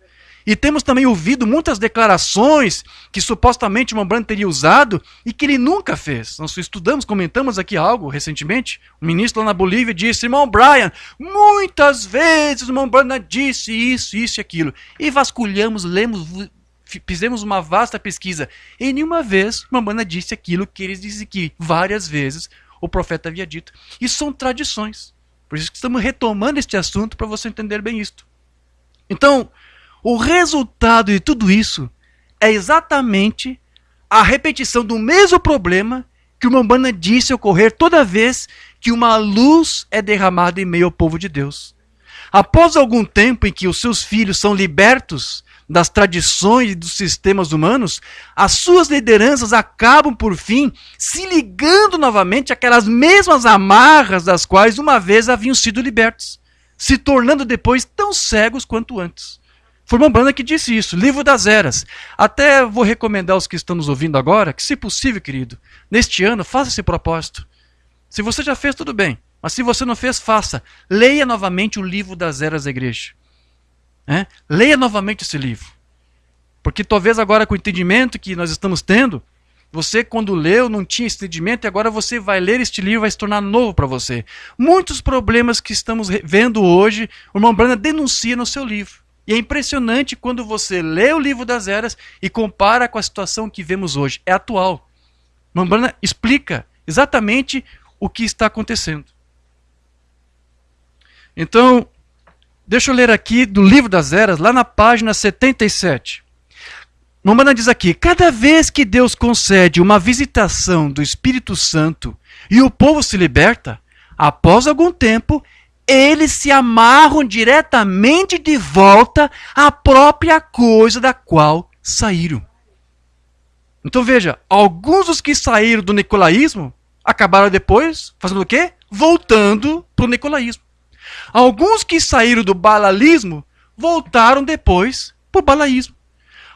E temos também ouvido muitas declarações que supostamente o irmão Brana teria usado e que ele nunca fez. Nós estudamos, comentamos aqui algo recentemente. O ministro lá na Bolívia disse: irmão Brian, muitas vezes o irmão Brana disse isso, isso e aquilo. E vasculhamos, lemos, fizemos uma vasta pesquisa. E nenhuma vez o irmão Brana disse aquilo que eles dizem que várias vezes o profeta havia dito. Isso são tradições. Por isso que estamos retomando este assunto para você entender bem isto. Então, o resultado de tudo isso é exatamente a repetição do mesmo problema que o irmão Brana disse ocorrer toda vez que uma luz é derramada em meio ao povo de Deus. Após algum tempo em que os seus filhos são libertos das tradições e dos sistemas humanos, as suas lideranças acabam, por fim, se ligando novamente àquelas mesmas amarras das quais uma vez haviam sido libertos, se tornando depois tão cegos quanto antes. Foi o irmão Brana que disse isso, Livro das Eras. Até vou recomendar aos que estão nos ouvindo agora, que se possível, querido, neste ano, faça esse propósito. Se você já fez, tudo bem. Mas se você não fez, faça. Leia novamente o Livro das Eras da igreja. Leia novamente esse livro. Porque talvez agora com o entendimento que nós estamos tendo, Você, quando leu, não tinha esse entendimento e agora você vai ler este livro e vai se tornar novo para você. Muitos problemas que estamos vendo hoje, o irmão Branham denuncia no seu livro. E é impressionante quando você lê o livro das eras e compara com a situação que vemos hoje. É atual. O irmão Branham explica exatamente o que está acontecendo. Então, deixa eu ler aqui do livro das eras, lá na página 77. Romana diz aqui: cada vez que Deus concede uma visitação do Espírito Santo e o povo se liberta, após algum tempo, eles se amarram diretamente de volta à própria coisa da qual saíram. Então veja, alguns dos que saíram do nicolaísmo acabaram depois fazendo o quê? Voltando para o nicolaísmo. Alguns que saíram do balalismo voltaram depois para o balaísmo.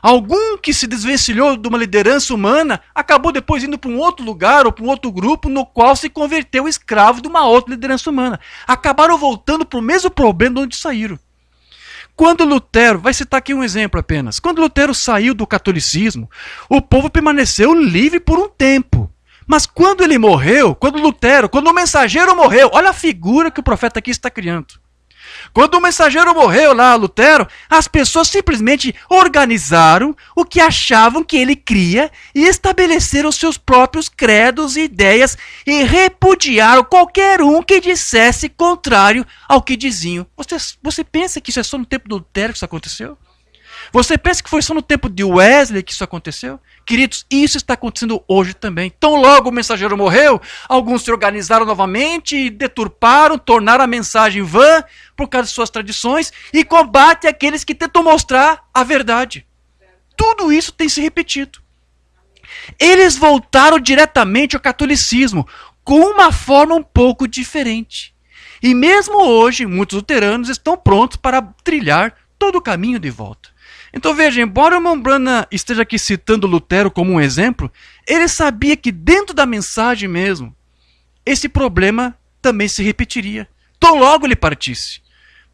Algum que se desvencilhou de uma liderança humana acabou depois indo para um outro lugar ou para um outro grupo no qual se converteu escravo de uma outra liderança humana. Acabaram voltando para o mesmo problema de onde saíram. Quando Lutero, vai citar aqui um exemplo apenas, quando Lutero saiu do catolicismo, o povo permaneceu livre por um tempo. Mas quando ele morreu, quando o mensageiro morreu, olha a figura que o profeta aqui está criando. Quando o mensageiro morreu lá, Lutero, as pessoas simplesmente organizaram o que achavam que ele cria e estabeleceram seus próprios credos e ideias e repudiaram qualquer um que dissesse contrário ao que diziam. Você pensa que isso é só no tempo do Lutero que isso aconteceu? Você pensa que foi só no tempo de Wesley que isso aconteceu? Queridos, isso está acontecendo hoje também. Tão logo o mensageiro morreu, alguns se organizaram novamente, deturparam, tornaram a mensagem vã por causa de suas tradições e combatem aqueles que tentam mostrar a verdade. Tudo isso tem se repetido. Eles voltaram diretamente ao catolicismo com uma forma um pouco diferente. E mesmo hoje, muitos luteranos estão prontos para trilhar todo o caminho de volta. Então veja, embora o irmão Branham esteja aqui citando Lutero como um exemplo, ele sabia que dentro da mensagem mesmo, esse problema também se repetiria. Tão logo ele partisse.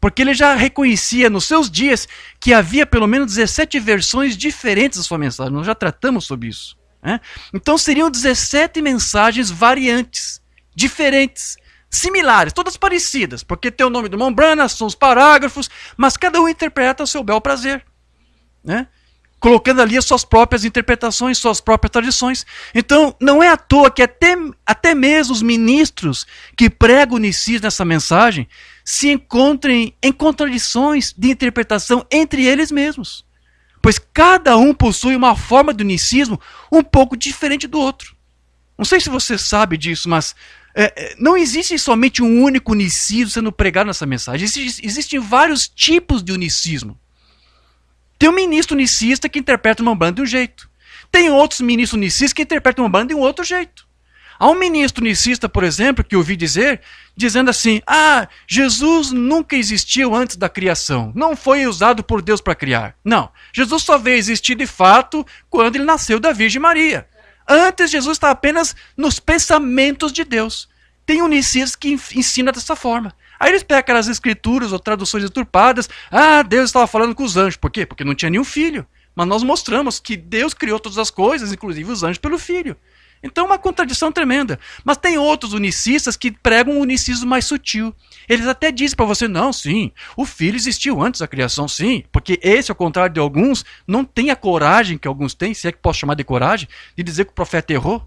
Porque ele já reconhecia nos seus dias que havia pelo menos 17 versões diferentes da sua mensagem. Nós já tratamos sobre isso. Né? Então seriam 17 mensagens variantes, diferentes, similares, todas parecidas. Porque tem o nome do irmão Branham, são os parágrafos, mas cada um interpreta ao seu bel prazer. Né? Colocando ali as suas próprias interpretações, suas próprias tradições. Então, não é à toa que até mesmo os ministros que pregam o unicismo nessa mensagem se encontrem em contradições de interpretação entre eles mesmos. Pois cada um possui uma forma de unicismo um pouco diferente do outro. Não sei se você sabe disso, mas não existe somente um único unicismo sendo pregado nessa mensagem. Existem vários tipos de unicismo. Tem um ministro unicista que interpreta uma banda de um jeito. Tem outros ministros unicistas que interpretam uma banda de um outro jeito. Há um ministro unicista, por exemplo, que eu ouvi dizendo assim: Jesus nunca existiu antes da criação. Não foi usado por Deus para criar. Não, Jesus só veio existir de fato quando ele nasceu da Virgem Maria. Antes, Jesus está apenas nos pensamentos de Deus. Tem unicistas que ensinam dessa forma. Aí eles pegam aquelas escrituras ou traduções deturpadas. Deus estava falando com os anjos. Por quê? Porque não tinha nenhum filho. Mas nós mostramos que Deus criou todas as coisas, inclusive os anjos, pelo filho. Então é uma contradição tremenda. Mas tem outros unicistas que pregam um unicismo mais sutil. Eles até dizem para você: não, sim, o filho existiu antes da criação, sim. Porque esse, ao contrário de alguns, não tem a coragem que alguns têm, se é que posso chamar de coragem, de dizer que o profeta errou.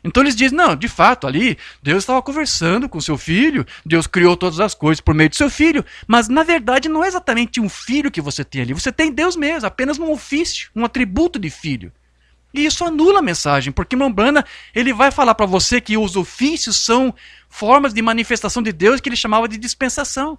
Então eles dizem: não, de fato, ali Deus estava conversando com seu filho, Deus criou todas as coisas por meio do seu filho, mas na verdade não é exatamente um filho que você tem ali, você tem Deus mesmo, apenas um ofício, um atributo de filho. E isso anula a mensagem, porque irmão Branham, ele vai falar para você que os ofícios são formas de manifestação de Deus que ele chamava de dispensação.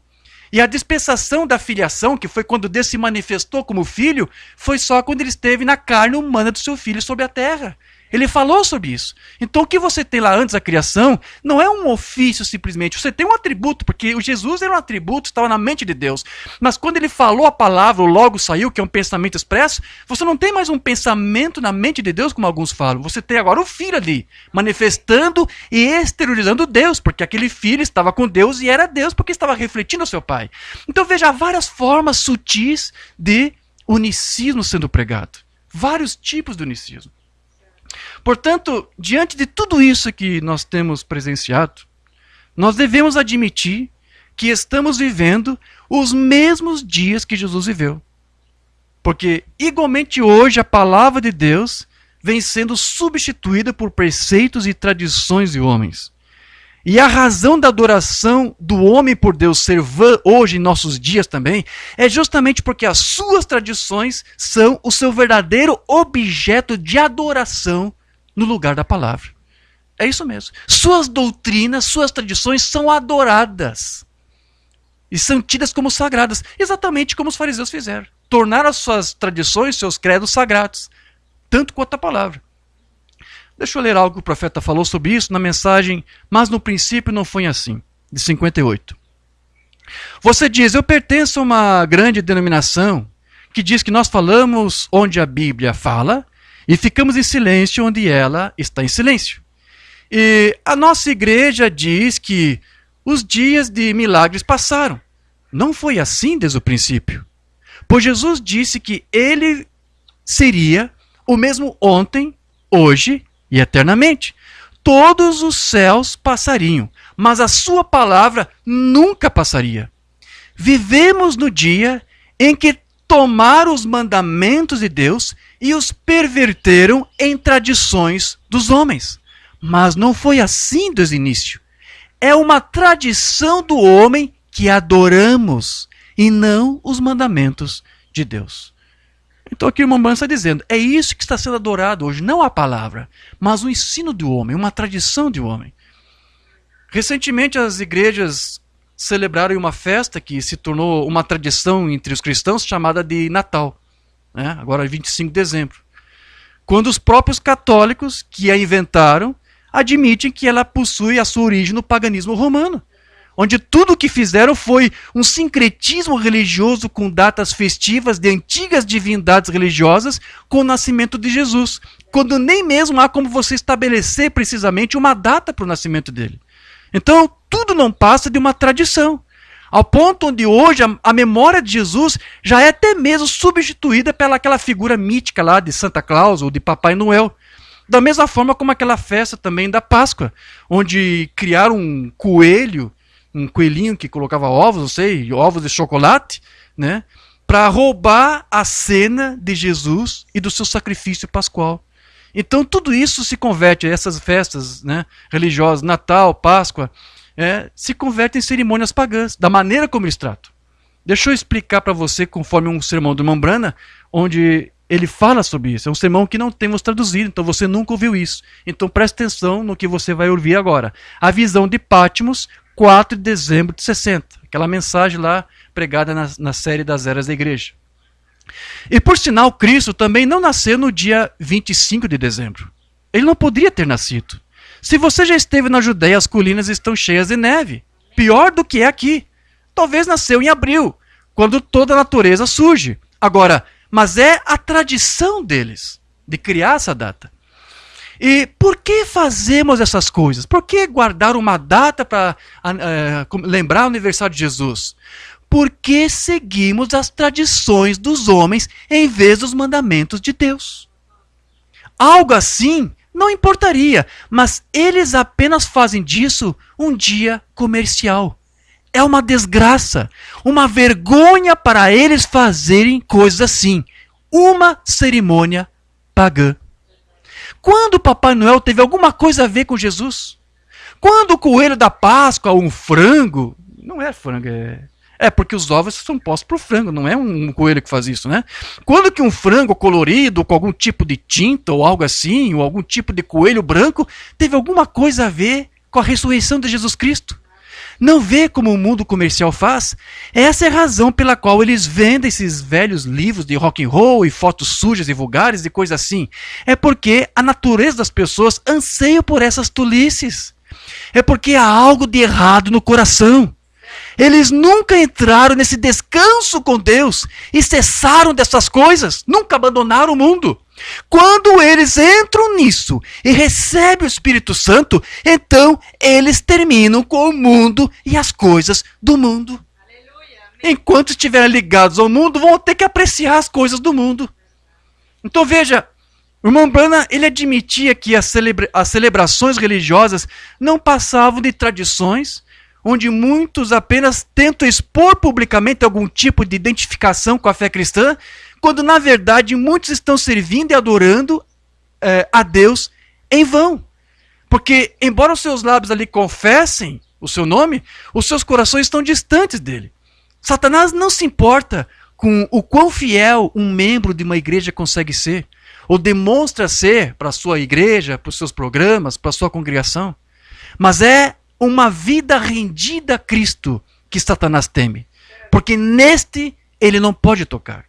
E a dispensação da filiação, que foi quando Deus se manifestou como filho, foi só quando ele esteve na carne humana do seu filho sobre a terra. Ele falou sobre isso. Então o que você tem lá antes da criação não é um ofício simplesmente. Você tem um atributo, porque o Jesus era um atributo, estava na mente de Deus. Mas quando ele falou a palavra, o logo saiu, que é um pensamento expresso, você não tem mais um pensamento na mente de Deus, como alguns falam. Você tem agora o filho ali, manifestando e exteriorizando Deus, porque aquele filho estava com Deus e era Deus, porque estava refletindo o seu pai. Então veja, há várias formas sutis de unicismo sendo pregado. Vários tipos de unicismo. Portanto, diante de tudo isso que nós temos presenciado, nós devemos admitir que estamos vivendo os mesmos dias que Jesus viveu. Porque, igualmente hoje, a palavra de Deus vem sendo substituída por preceitos e tradições de homens. E a razão da adoração do homem por Deus ser vã hoje em nossos dias também é justamente porque as suas tradições são o seu verdadeiro objeto de adoração no lugar da palavra. É isso mesmo. Suas doutrinas, suas tradições são adoradas e são tidas como sagradas, exatamente como os fariseus fizeram. Tornaram as suas tradições, seus credos sagrados, tanto quanto a palavra. Deixa eu ler algo que o profeta falou sobre isso na mensagem Mas no princípio não foi assim, de 58. Você diz, eu pertenço a uma grande denominação que diz que nós falamos onde a Bíblia fala e ficamos em silêncio onde ela está em silêncio. E a nossa igreja diz que os dias de milagres passaram. Não foi assim desde o princípio. Pois Jesus disse que ele seria o mesmo ontem, hoje e eternamente. Todos os céus passariam, mas a sua palavra nunca passaria. Vivemos no dia em que tomaram os mandamentos de Deus e os perverteram em tradições dos homens. Mas não foi assim desde o início. É uma tradição do homem que adoramos e não os mandamentos de Deus. Então aqui o irmão Branham está dizendo, é isso que está sendo adorado hoje, não a palavra, mas o ensino do homem, uma tradição do homem. Recentemente as igrejas celebraram uma festa que se tornou uma tradição entre os cristãos chamada de Natal, né? Agora 25 de dezembro. Quando os próprios católicos que a inventaram admitem que ela possui a sua origem no paganismo romano, onde tudo o que fizeram foi um sincretismo religioso com datas festivas de antigas divindades religiosas com o nascimento de Jesus, quando nem mesmo há como você estabelecer precisamente uma data para o nascimento dele. Então, tudo não passa de uma tradição, ao ponto onde hoje a memória de Jesus já é até mesmo substituída pelaquela figura mítica lá de Santa Claus ou de Papai Noel. Da mesma forma como aquela festa também da Páscoa, onde criaram um coelhinho que colocava ovos, não sei, ovos de chocolate, né, para roubar a cena de Jesus e do seu sacrifício pascual. Então tudo isso se converte, essas festas, né, religiosas, Natal, Páscoa, se convertem em cerimônias pagãs, da maneira como eles tratam. Deixa eu explicar para você, conforme um sermão do irmão Branham, onde ele fala sobre isso. É um sermão que não temos traduzido, então você nunca ouviu isso. Então preste atenção no que você vai ouvir agora. A visão de Patmos, 4 de dezembro de 60. Aquela mensagem lá pregada na série das Eras da Igreja. E por sinal, Cristo também não nasceu no dia 25 de dezembro. Ele não poderia ter nascido. Se você já esteve na Judéia, as colinas estão cheias de neve. Pior do que é aqui. Talvez nasceu em abril, quando toda a natureza surge. Agora, mas é a tradição deles de criar essa data. E por que fazemos essas coisas? Por que guardar uma data para lembrar o aniversário de Jesus? Porque seguimos as tradições dos homens em vez dos mandamentos de Deus. Algo assim não importaria, mas eles apenas fazem disso um dia comercial. É uma desgraça, uma vergonha para eles fazerem coisas assim. Uma cerimônia pagã. Quando o Papai Noel teve alguma coisa a ver com Jesus? Quando o coelho da Páscoa, um frango... Não é frango, é porque os ovos são postos para o frango, não é um coelho que faz isso, né? Quando que um frango colorido, com algum tipo de tinta ou algo assim, ou algum tipo de coelho branco, teve alguma coisa a ver com a ressurreição de Jesus Cristo? Não vê como o mundo comercial faz? Essa é a razão pela qual eles vendem esses velhos livros de rock and roll e fotos sujas e vulgares e coisa assim. É porque a natureza das pessoas anseia por essas tolices. É porque há algo de errado no coração. Eles nunca entraram nesse descanso com Deus e cessaram dessas coisas, nunca abandonaram o mundo. Quando eles entram nisso e recebem o Espírito Santo, então eles terminam com o mundo e as coisas do mundo. Aleluia, enquanto estiverem ligados ao mundo, vão ter que apreciar as coisas do mundo. Então veja, O irmão Branham, ele admitia que as celebrações religiosas não passavam de tradições, onde muitos apenas tentam expor publicamente algum tipo de identificação com a fé cristã, quando na verdade muitos estão servindo e adorando a Deus em vão. Porque, embora os seus lábios ali confessem o seu nome, os seus corações estão distantes dele. Satanás não se importa com o quão fiel um membro de uma igreja consegue ser, ou demonstra ser para a sua igreja, para os seus programas, para a sua congregação. Mas é uma vida rendida a Cristo que Satanás teme. Porque neste ele não pode tocar.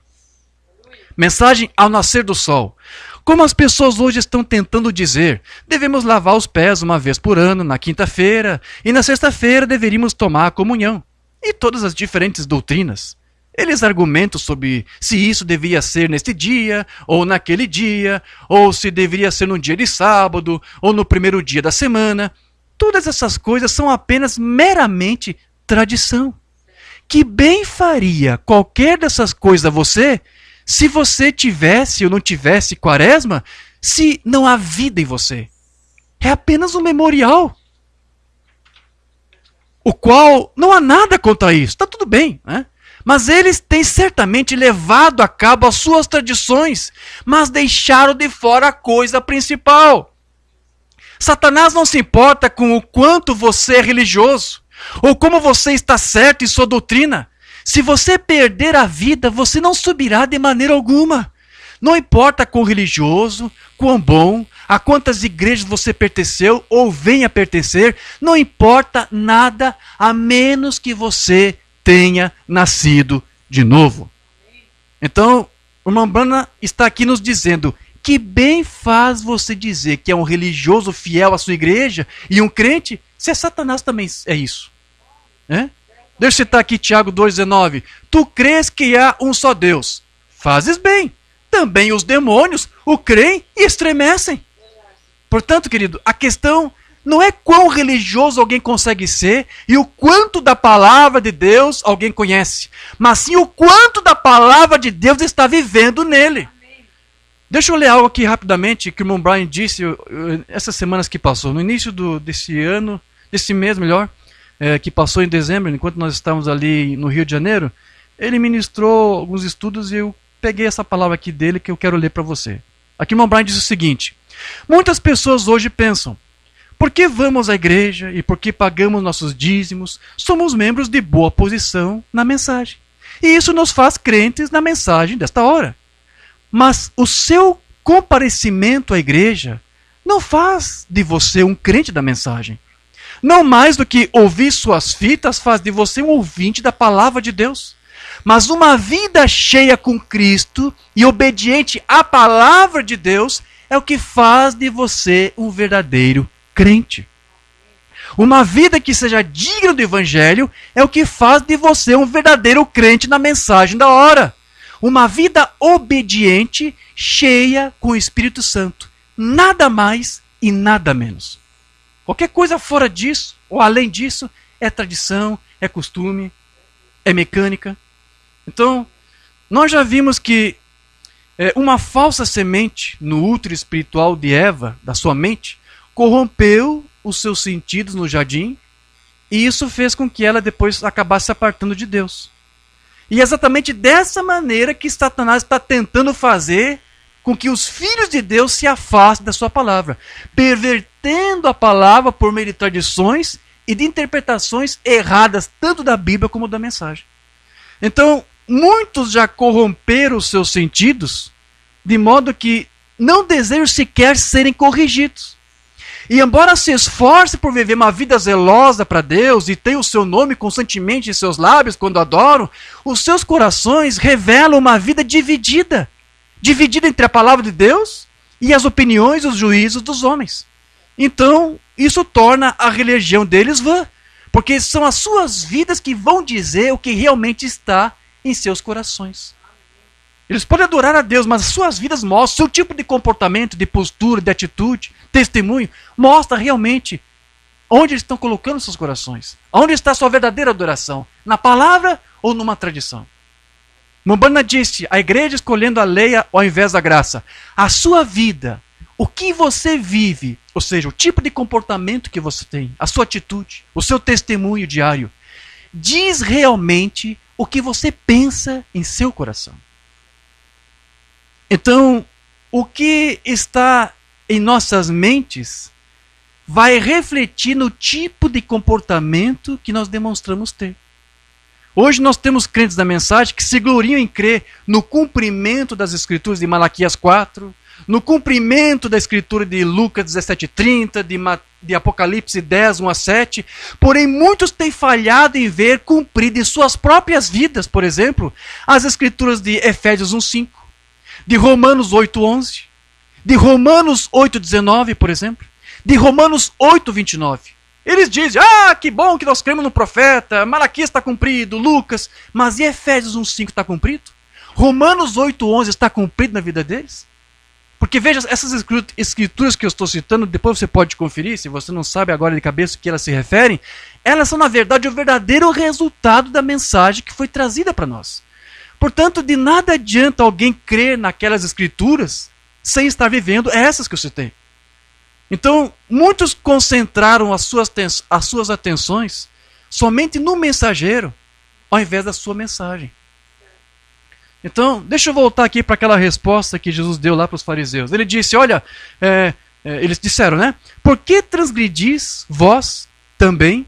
Mensagem ao nascer do sol. Como as pessoas hoje estão tentando dizer, devemos lavar os pés uma vez por ano, na quinta-feira, e na sexta-feira deveríamos tomar a comunhão. E todas as diferentes doutrinas. Eles argumentam sobre se isso deveria ser neste dia, ou naquele dia, ou se deveria ser no dia de sábado, ou no primeiro dia da semana. Todas essas coisas são apenas meramente tradição. Que bem faria qualquer dessas coisas a você, se você tivesse ou não tivesse quaresma, se não há vida em você. É apenas um memorial. O qual não há nada contra isso. Está tudo bem, né? Mas eles têm certamente levado a cabo as suas tradições, mas deixaram de fora a coisa principal. Satanás não se importa com o quanto você é religioso, ou como você está certo em sua doutrina. Se você perder a vida, você não subirá de maneira alguma. Não importa quão religioso, quão bom, a quantas igrejas você pertenceu ou venha a pertencer, não importa nada, a menos que você tenha nascido de novo. Então, o irmão Branham está aqui nos dizendo que bem faz você dizer que é um religioso fiel à sua igreja e um crente, se é Satanás também é isso. Deixa eu citar aqui Tiago 2,19. Tu crês que há um só Deus. Fazes bem. Também os demônios o creem e estremecem. Portanto, querido, a questão não é quão religioso alguém consegue ser e o quanto da palavra de Deus alguém conhece, mas sim o quanto da palavra de Deus está vivendo nele. Deixa eu ler algo aqui rapidamente que o irmão Brian disse essas semanas que passou, no início desse ano, desse mês melhor, que passou em dezembro, enquanto nós estávamos ali no Rio de Janeiro. Ele ministrou alguns estudos e eu peguei essa palavra aqui dele que eu quero ler para você. Aqui o irmão Brian diz o seguinte: muitas pessoas hoje pensam, por que vamos à igreja e por que pagamos nossos dízimos, somos membros de boa posição na mensagem. E isso nos faz crentes na mensagem desta hora. Mas o seu comparecimento à igreja não faz de você um crente da mensagem. Não mais do que ouvir suas fitas faz de você um ouvinte da palavra de Deus. Mas uma vida cheia com Cristo e obediente à palavra de Deus é o que faz de você um verdadeiro crente. Uma vida que seja digna do evangelho é o que faz de você um verdadeiro crente na mensagem da hora. Uma vida obediente, cheia com o Espírito Santo. Nada mais e nada menos. Qualquer coisa fora disso, ou além disso, é tradição, é costume, é mecânica. Então, nós já vimos que uma falsa semente no útero espiritual de Eva, da sua mente, corrompeu os seus sentidos no jardim, e isso fez com que ela depois acabasse se apartando de Deus. E é exatamente dessa maneira que Satanás está tentando fazer com que os filhos de Deus se afastem da sua palavra, pervertendo a palavra por meio de tradições e de interpretações erradas, tanto da Bíblia como da mensagem. Então, muitos já corromperam os seus sentidos, de modo que não desejam sequer serem corrigidos. E embora se esforce por viver uma vida zelosa para Deus e tenha o seu nome constantemente em seus lábios quando adoram, os seus corações revelam uma vida dividida. Dividida entre a palavra de Deus e as opiniões e os juízos dos homens. Então, isso torna a religião deles vã, porque são as suas vidas que vão dizer o que realmente está em seus corações. Eles podem adorar a Deus, mas as suas vidas mostram, seu tipo de comportamento, de postura, de atitude, testemunho, mostra realmente onde eles estão colocando seus corações. Onde está a sua verdadeira adoração? Na palavra ou numa tradição? Mombana disse, a igreja escolhendo a lei ao invés da graça. A sua vida, o que você vive, ou seja, o tipo de comportamento que você tem, a sua atitude, o seu testemunho diário, diz realmente o que você pensa em seu coração. Então, o que está em nossas mentes vai refletir no tipo de comportamento que nós demonstramos ter. Hoje nós temos crentes da mensagem que se gloriam em crer no cumprimento das escrituras de Malaquias 4, no cumprimento da escritura de Lucas 17:30, de Apocalipse 10, 1 a 7, porém muitos têm falhado em ver cumprido em suas próprias vidas, por exemplo, as escrituras de Efésios 1:5, de Romanos 8:11, de Romanos 8:19, por exemplo, de Romanos 8:29. Eles dizem, que bom que nós cremos no profeta, Malaquias está cumprido, Lucas, mas e Efésios 1:5 está cumprido? Romanos 8:11 está cumprido na vida deles? Porque veja, essas escrituras que eu estou citando, depois você pode conferir, se você não sabe agora de cabeça o que elas se referem, elas são na verdade o verdadeiro resultado da mensagem que foi trazida para nós. Portanto, de nada adianta alguém crer naquelas escrituras sem estar vivendo essas que eu citei. Então, muitos concentraram as suas atenções somente no mensageiro, ao invés da sua mensagem. Então, deixa eu voltar aqui para aquela resposta que Jesus deu lá para os fariseus. Ele disse, olha, eles disseram, né? Por que transgredis vós também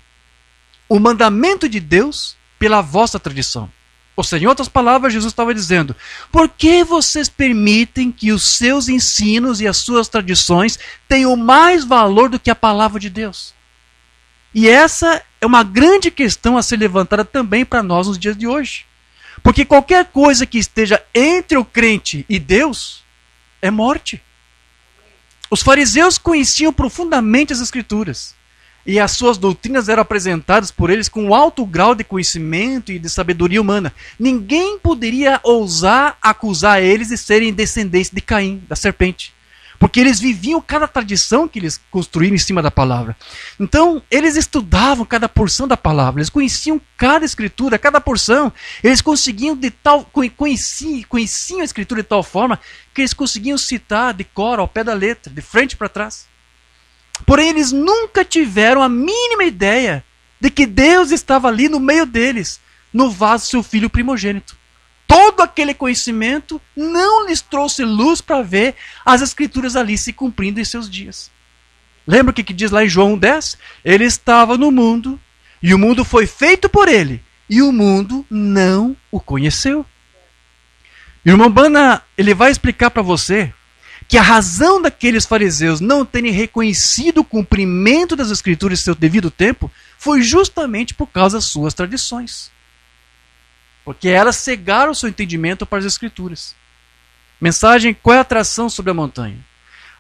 o mandamento de Deus pela vossa tradição? Ou seja, em outras palavras, Jesus estava dizendo, por que vocês permitem que os seus ensinos e as suas tradições tenham mais valor do que a palavra de Deus? E essa é uma grande questão a ser levantada também para nós nos dias de hoje. Porque qualquer coisa que esteja entre o crente e Deus é morte. Os fariseus conheciam profundamente as Escrituras. E as suas doutrinas eram apresentadas por eles com um alto grau de conhecimento e de sabedoria humana. Ninguém poderia ousar acusar eles de serem descendentes de Caim, da serpente. Porque eles viviam cada tradição que eles construíram em cima da palavra. Então, eles estudavam cada porção da palavra, eles conheciam cada escritura, cada porção. Eles conheciam a escritura de tal forma que eles conseguiam citar de cor, ao pé da letra, de frente para trás. Porém, eles nunca tiveram a mínima ideia de que Deus estava ali no meio deles, no vaso do seu filho primogênito. Todo aquele conhecimento não lhes trouxe luz para ver as escrituras ali se cumprindo em seus dias. Lembra o que diz lá em João 10? Ele estava no mundo, e o mundo foi feito por ele, e o mundo não o conheceu. O irmão Bana, ele vai explicar para você que a razão daqueles fariseus não terem reconhecido o cumprimento das escrituras em seu devido tempo foi justamente por causa das suas tradições. Porque elas cegaram o seu entendimento para as escrituras. Mensagem, qual é a atração sobre a montanha?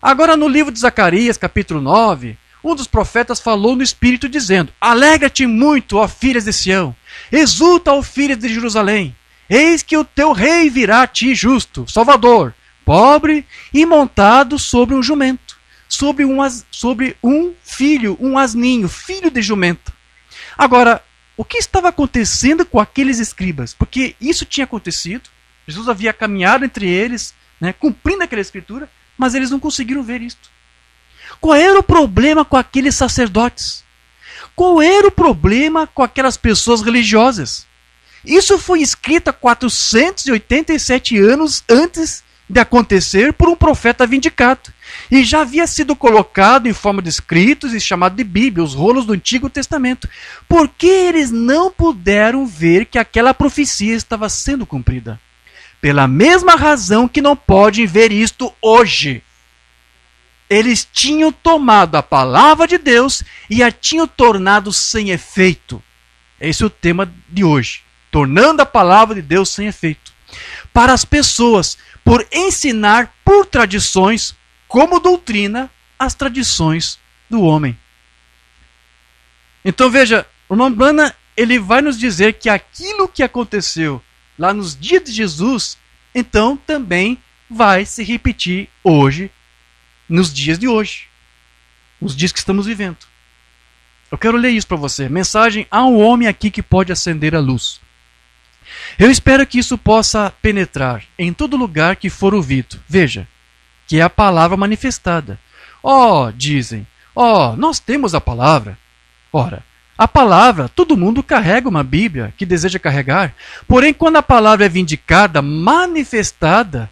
Agora no livro de Zacarias, capítulo 9, um dos profetas falou no Espírito dizendo, alegra-te muito, ó filhas de Sião, exulta, ó filhas de Jerusalém, eis que o teu rei virá a ti justo, Salvador, pobre e montado sobre um jumento, sobre um filho, um asninho, filho de jumento. Agora, o que estava acontecendo com aqueles escribas? Porque isso tinha acontecido, Jesus havia caminhado entre eles, né, cumprindo aquela escritura, mas eles não conseguiram ver isto. Qual era o problema com aqueles sacerdotes? Qual era o problema com aquelas pessoas religiosas? Isso foi escrito há 487 anos antes de acontecer por um profeta vindicado. E já havia sido colocado em forma de escritos e chamado de Bíblia, os rolos do Antigo Testamento. Por que eles não puderam ver que aquela profecia estava sendo cumprida? Pela mesma razão que não podem ver isto hoje. Eles tinham tomado a palavra de Deus e a tinham tornado sem efeito. Esse é o tema de hoje. Tornando a palavra de Deus sem efeito. Para as pessoas, por ensinar por tradições, como doutrina, as tradições do homem. Então veja, o irmão Bana, ele vai nos dizer que aquilo que aconteceu lá nos dias de Jesus, então também vai se repetir hoje, nos dias de hoje, nos dias que estamos vivendo. Eu quero ler isso para você. Mensagem, há um homem aqui que pode acender a luz. Eu espero que isso possa penetrar em todo lugar que for ouvido. Veja, que é a palavra manifestada. Dizem, nós temos a palavra. Ora, a palavra, todo mundo carrega uma Bíblia que deseja carregar. Porém, quando a palavra é vindicada, manifestada,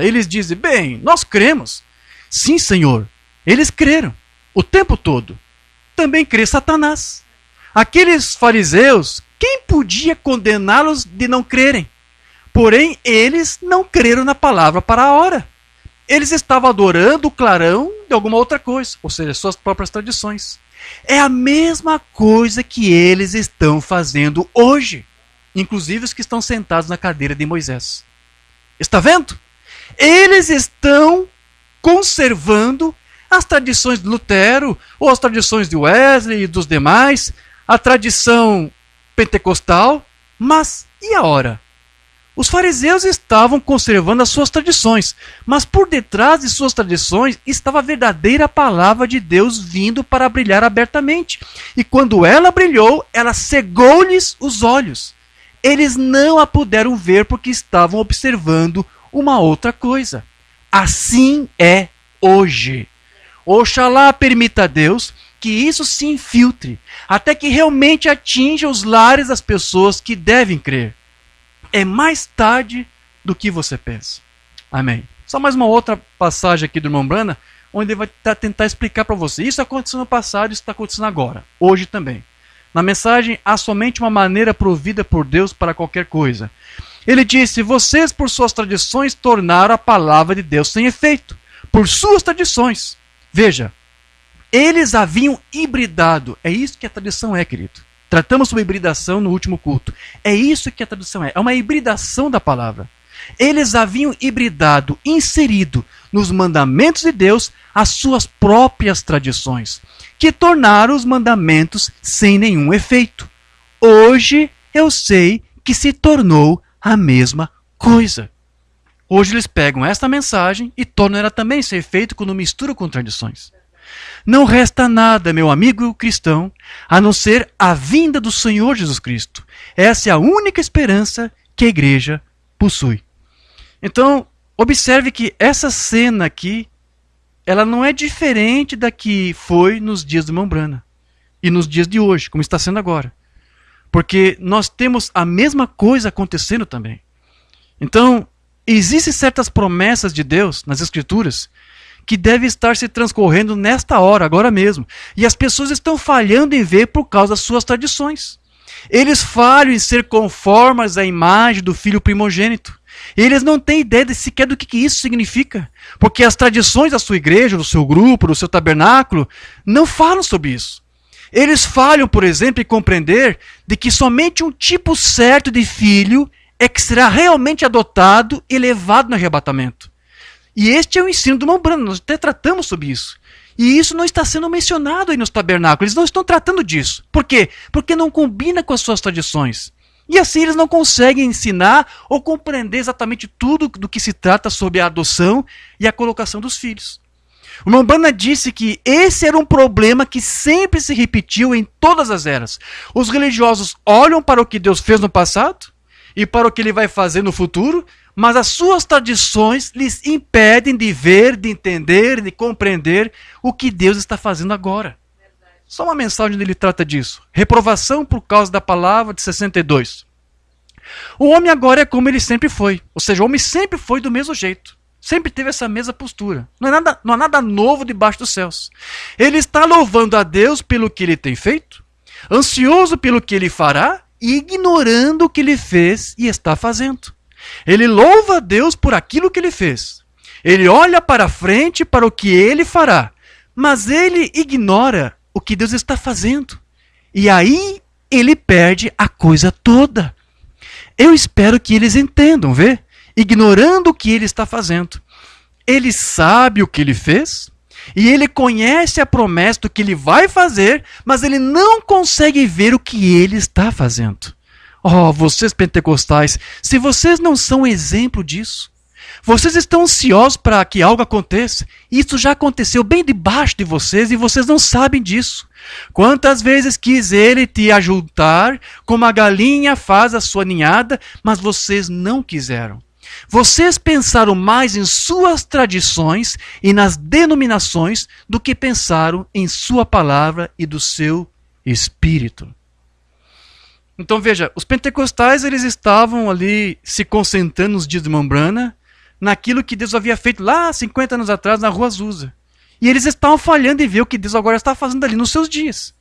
eles dizem, bem, nós cremos. Sim, Senhor, eles creram o tempo todo. Também crê Satanás. Aqueles fariseus, quem podia condená-los de não crerem? Porém, eles não creram na palavra para a hora. Eles estavam adorando o clarão de alguma outra coisa, ou seja, suas próprias tradições. É a mesma coisa que eles estão fazendo hoje, inclusive os que estão sentados na cadeira de Moisés. Está vendo? Eles estão conservando as tradições de Lutero, ou as tradições de Wesley e dos demais, a tradição pentecostal, mas e a hora? Os fariseus estavam conservando as suas tradições, mas por detrás de suas tradições estava a verdadeira palavra de Deus vindo para brilhar abertamente. E quando ela brilhou, ela cegou-lhes os olhos. Eles não a puderam ver porque estavam observando uma outra coisa. Assim é hoje. Oxalá permita a Deus que isso se infiltre, até que realmente atinja os lares das pessoas que devem crer. É mais tarde do que você pensa. Amém. Só mais uma outra passagem aqui do irmão Branham, onde ele vai tentar explicar para você. Isso aconteceu no passado, isso está acontecendo agora, hoje também. Na mensagem, há somente uma maneira provida por Deus para qualquer coisa. Ele disse, vocês por suas tradições tornaram a palavra de Deus sem efeito. Por suas tradições. Veja, eles haviam hibridado. É isso que a tradição é, querido. Tratamos sobre hibridação no último culto. É isso que a tradução é. É uma hibridação da palavra. Eles haviam hibridado, inserido nos mandamentos de Deus as suas próprias tradições, que tornaram os mandamentos sem nenhum efeito. Hoje eu sei que se tornou a mesma coisa. Hoje eles pegam esta mensagem e tornam ela também sem efeito quando misturam com tradições. Não resta nada, meu amigo cristão, a não ser a vinda do Senhor Jesus Cristo. Essa é a única esperança que a igreja possui. Então, observe que essa cena aqui, ela não é diferente da que foi nos dias do irmão Branham e nos dias de hoje, como está sendo agora. Porque nós temos a mesma coisa acontecendo também. Então, existem certas promessas de Deus nas Escrituras que deve estar se transcorrendo nesta hora, agora mesmo. E as pessoas estão falhando em ver por causa das suas tradições. Eles falham em ser conformes à imagem do filho primogênito. Eles não têm ideia sequer do que isso significa. Porque as tradições da sua igreja, do seu grupo, do seu tabernáculo, não falam sobre isso. Eles falham, por exemplo, em compreender de que somente um tipo certo de filho é que será realmente adotado e levado no arrebatamento. E este é o ensino do irmão Branham, nós até tratamos sobre isso. E isso não está sendo mencionado aí nos tabernáculos, eles não estão tratando disso. Por quê? Porque não combina com as suas tradições. E assim eles não conseguem ensinar ou compreender exatamente tudo do que se trata sobre a adoção e a colocação dos filhos. O irmão Branham disse que esse era um problema que sempre se repetiu em todas as eras. Os religiosos olham para o que Deus fez no passado e para o que ele vai fazer no futuro, mas as suas tradições lhes impedem de ver, de entender, de compreender o que Deus está fazendo agora. Só uma mensagem onde ele trata disso. Reprovação por causa da palavra de 62. O homem agora é como ele sempre foi. Ou seja, o homem sempre foi do mesmo jeito. Sempre teve essa mesma postura. Não há nada novo debaixo dos céus. Ele está louvando a Deus pelo que ele tem feito, ansioso pelo que ele fará e ignorando o que ele fez e está fazendo. Ele louva a Deus por aquilo que ele fez. Ele olha para frente para o que ele fará, mas ele ignora o que Deus está fazendo. E aí ele perde a coisa toda. Eu espero que eles entendam, vê? Ignorando o que ele está fazendo. Ele sabe o que ele fez e ele conhece a promessa do que ele vai fazer, mas ele não consegue ver o que ele está fazendo. Oh, vocês pentecostais, se vocês não são exemplo disso, Vocês estão ansiosos para que algo aconteça. Isso já aconteceu bem debaixo de vocês e vocês não sabem disso. Quantas vezes quis ele te ajuntar, como a galinha faz a sua ninhada, mas vocês não quiseram. Vocês pensaram mais em suas tradições e nas denominações do que pensaram em sua palavra e do seu Espírito. Então veja, os pentecostais eles estavam ali se concentrando nos dias de Mambrana, naquilo que Deus havia feito lá 50 anos atrás na Rua Azusa. E eles estavam falhando em ver o que Deus agora está fazendo ali nos seus dias.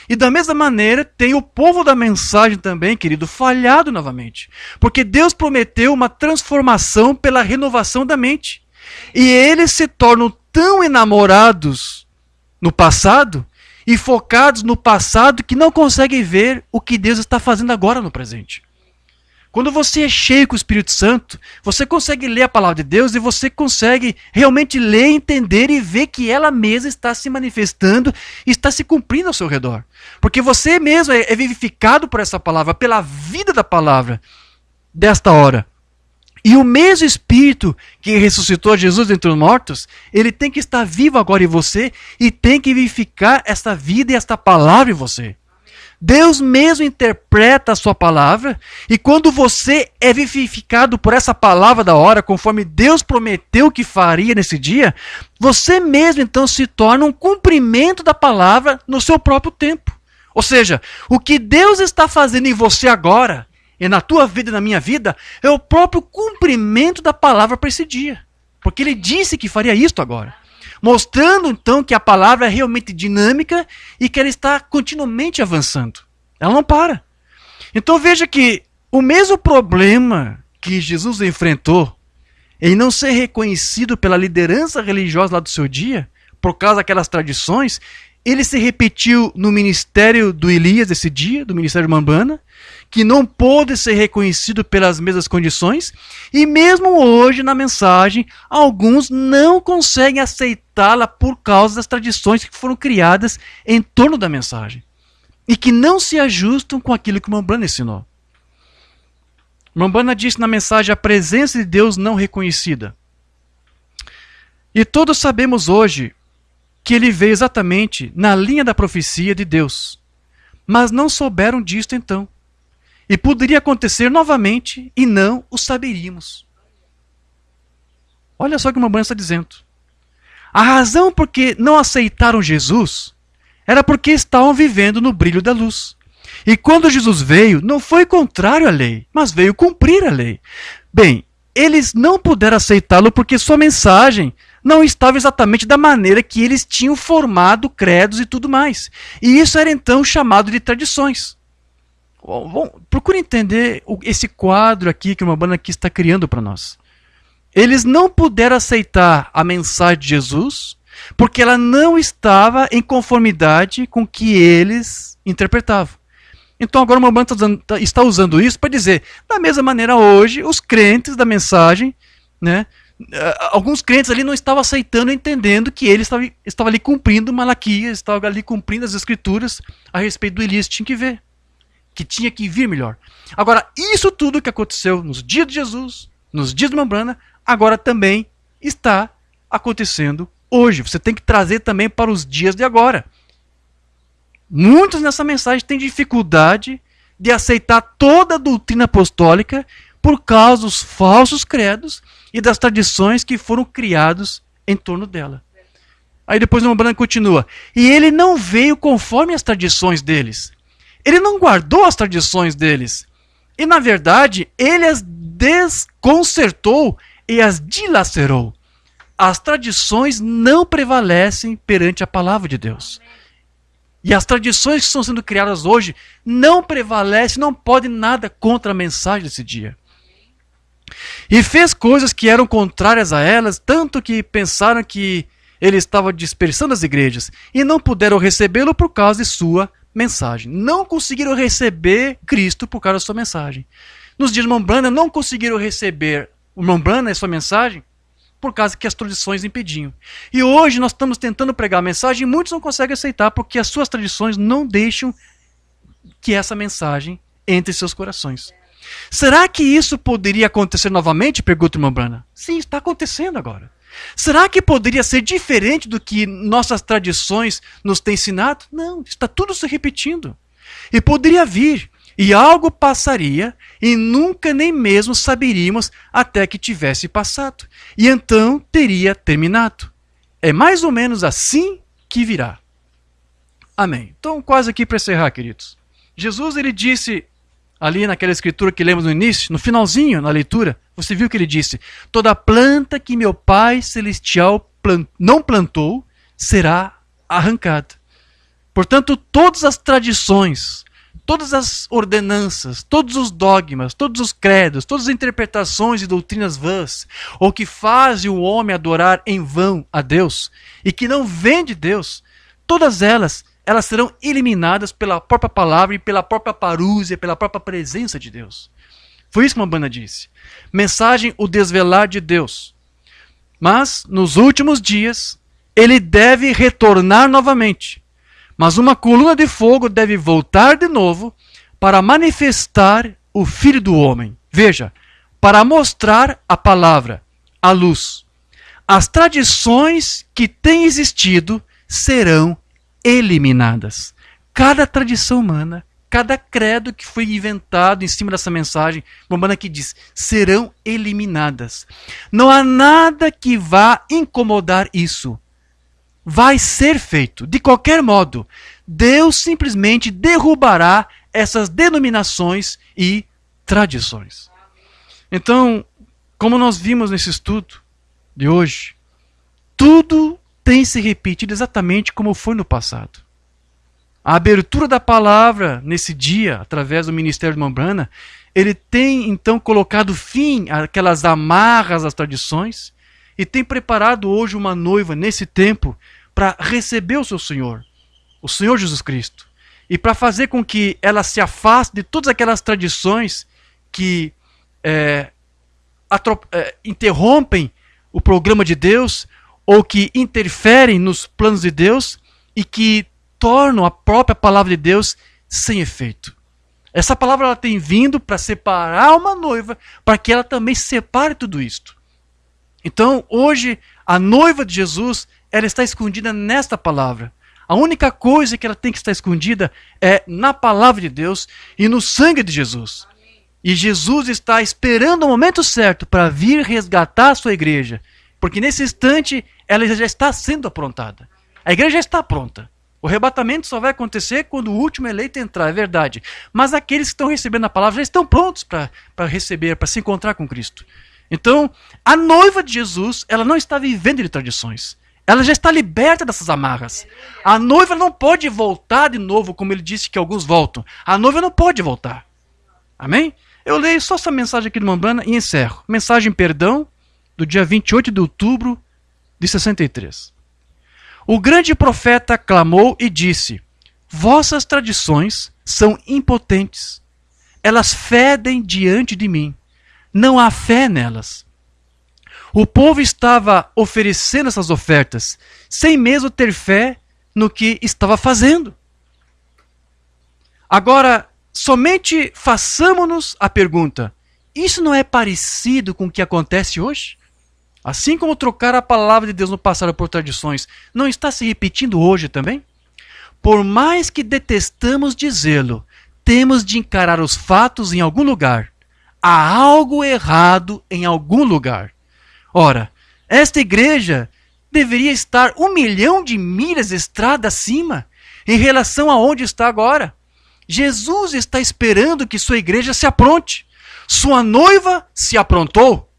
E da mesma maneira, tem o povo da mensagem também, querido, falhado novamente. Porque Deus prometeu uma transformação pela renovação da mente. E eles se tornam tão enamorados no passado e focados no passado que não conseguem ver o que Deus está fazendo agora no presente. Quando você é cheio com o Espírito Santo, você consegue ler a palavra de Deus e você consegue realmente ler, entender e ver que ela mesma está se manifestando e está se cumprindo ao seu redor. Porque você mesmo é vivificado por essa palavra, pela vida da palavra desta hora. E o mesmo Espírito que ressuscitou Jesus dentre os mortos, ele tem que estar vivo agora em você e tem que vivificar esta vida e esta palavra em você. Deus mesmo interpreta a sua palavra, e quando você é vivificado por essa palavra da hora, conforme Deus prometeu que faria nesse dia, você mesmo então se torna um cumprimento da palavra no seu próprio tempo. Ou seja, o que Deus está fazendo em você agora, e na tua vida e na minha vida, é o próprio cumprimento da palavra para esse dia. Porque ele disse que faria isto agora. Mostrando então que a palavra é realmente dinâmica e que ela está continuamente avançando. Ela não para. Então veja que o mesmo problema que Jesus enfrentou em não ser reconhecido pela liderança religiosa lá do seu dia, por causa daquelas tradições, ele se repetiu no ministério do Elias desse dia, do ministério de Mambrana, que não pôde ser reconhecido pelas mesmas condições, e mesmo hoje na mensagem, alguns não conseguem aceitá-la por causa das tradições que foram criadas em torno da mensagem, e que não se ajustam com aquilo que Mambrana ensinou. Mambrana disse na mensagem a presença de Deus não reconhecida. E todos sabemos hoje que ele veio exatamente na linha da profecia de Deus, mas não souberam disto então. E poderia acontecer novamente e não o saberíamos. Olha só o que o Mambrana está dizendo. A razão por que não aceitaram Jesus era porque estavam vivendo no brilho da luz. E quando Jesus veio, não foi contrário à lei, mas veio cumprir a lei. Bem, eles não puderam aceitá-lo porque sua mensagem não estava exatamente da maneira que eles tinham formado credos e tudo mais. E isso era então chamado de tradições. Bom, procure entender esse quadro aqui que o Mambrana aqui está criando para nós. Eles não puderam aceitar a mensagem de Jesus porque ela não estava em conformidade com o que eles interpretavam. Então agora o Mambrana está usando isso para dizer, da mesma maneira hoje, os crentes da mensagem, né, alguns crentes ali não estavam aceitando, entendendo que ele estava ali cumprindo Malaquias, estava ali cumprindo as escrituras a respeito do Elias, tinha que ver. Que tinha que vir melhor. Agora, isso tudo que aconteceu nos dias de Jesus, nos dias de Mambrana, agora também está acontecendo hoje. Você tem que trazer também para os dias de agora. Muitos nessa mensagem têm dificuldade de aceitar toda a doutrina apostólica por causa dos falsos credos e das tradições que foram criados em torno dela. Aí depois o Mambrana continua. E ele não veio conforme as tradições deles. Ele não guardou as tradições deles. E, na verdade, ele as desconcertou e as dilacerou. As tradições não prevalecem perante a palavra de Deus. E as tradições que estão sendo criadas hoje não prevalecem, não podem nada contra a mensagem desse dia. E fez coisas que eram contrárias a elas, tanto que pensaram que ele estava dispersando as igrejas e não puderam recebê-lo por causa de sua mensagem. Não conseguiram receber Cristo por causa da sua mensagem. Nos dias de Mambrana, não conseguiram receber o Mambrana e sua mensagem por causa que as tradições impediam. E hoje nós estamos tentando pregar a mensagem e muitos não conseguem aceitar porque as suas tradições não deixam que essa mensagem entre em seus corações. Será que isso poderia acontecer novamente? Pergunta o irmão Branham. Sim, está acontecendo agora. Será que poderia ser diferente do que nossas tradições nos têm ensinado? Não, está tudo se repetindo. E poderia vir, e algo passaria, e nunca nem mesmo saberíamos até que tivesse passado. E então teria terminado. É mais ou menos assim que virá. Amém. Então, quase aqui para encerrar, queridos. Jesus, ele disse, ali naquela escritura que lemos no início, no finalzinho, na leitura, você viu que ele disse: toda planta que meu Pai Celestial não plantou será arrancada. Portanto, todas as tradições, todas as ordenanças, todos os dogmas, todos os credos, todas as interpretações e doutrinas vãs, ou que fazem o homem adorar em vão a Deus, e que não vêm de Deus, todas elas serão eliminadas pela própria palavra e pela própria parúzia, pela própria presença de Deus. Foi isso que uma banda disse. Mensagem, o desvelar de Deus. Mas, nos últimos dias, ele deve retornar novamente. Mas uma coluna de fogo deve voltar de novo para manifestar o Filho do Homem. Veja, para mostrar a palavra, a luz. As tradições que têm existido serão eliminadas. Cada tradição humana, cada credo que foi inventado em cima dessa mensagem, uma que diz, serão eliminadas. Não há nada que vá incomodar isso. Vai ser feito. De qualquer modo, Deus simplesmente derrubará essas denominações e tradições. Então, como nós vimos nesse estudo de hoje, tudo tem se repetido exatamente como foi no passado. A abertura da palavra nesse dia, através do ministério de irmão Branham, ele tem então colocado fim àquelas amarras às tradições e tem preparado hoje uma noiva nesse tempo para receber o seu Senhor, o Senhor Jesus Cristo, e para fazer com que ela se afaste de todas aquelas tradições que interrompem o programa de Deus ou que interferem nos planos de Deus e que tornam a própria palavra de Deus sem efeito. Essa palavra ela tem vindo para separar uma noiva, para que ela também separe tudo isto. Então, hoje, a noiva de Jesus, ela está escondida nesta palavra. A única coisa que ela tem que estar escondida é na palavra de Deus e no sangue de Jesus. E Jesus está esperando o momento certo para vir resgatar a sua igreja. Porque nesse instante, ela já está sendo aprontada. A igreja já está pronta. O arrebatamento só vai acontecer quando o último eleito entrar, é verdade. Mas aqueles que estão recebendo a palavra já estão prontos para receber, para se encontrar com Cristo. Então, a noiva de Jesus, ela não está vivendo de tradições. Ela já está liberta dessas amarras. A noiva não pode voltar de novo, como ele disse que alguns voltam. A noiva não pode voltar. Amém? Eu leio só essa mensagem aqui do irmão Branham e encerro. Mensagem Perdão, do dia 28 de outubro de 63. O grande profeta clamou e disse: vossas tradições são impotentes. Elas fedem diante de mim. Não há fé nelas. O povo estava oferecendo essas ofertas, sem mesmo ter fé no que estava fazendo. Agora, somente façamos-nos a pergunta: isso não é parecido com o que acontece hoje? Assim como trocar a palavra de Deus no passado por tradições, não está se repetindo hoje também? Por mais que detestamos dizê-lo, temos de encarar os fatos em algum lugar. Há algo errado em algum lugar. Ora, esta igreja deveria estar 1 milhão de milhas de estrada acima em relação a onde está agora. Jesus está esperando que sua igreja se apronte. Sua noiva se aprontou.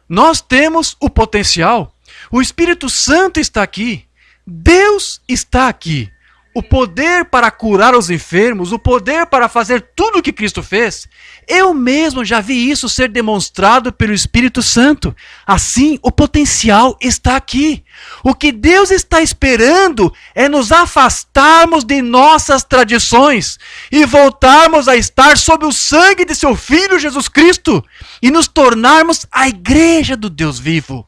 Nós temos o potencial. O Espírito Santo está aqui. Deus está aqui. O poder para curar os enfermos, o poder para fazer tudo o que Cristo fez. Eu mesmo já vi isso ser demonstrado pelo Espírito Santo. Assim, o potencial está aqui. O que Deus está esperando é nos afastarmos de nossas tradições e voltarmos a estar sob o sangue de seu Filho Jesus Cristo e nos tornarmos a igreja do Deus vivo.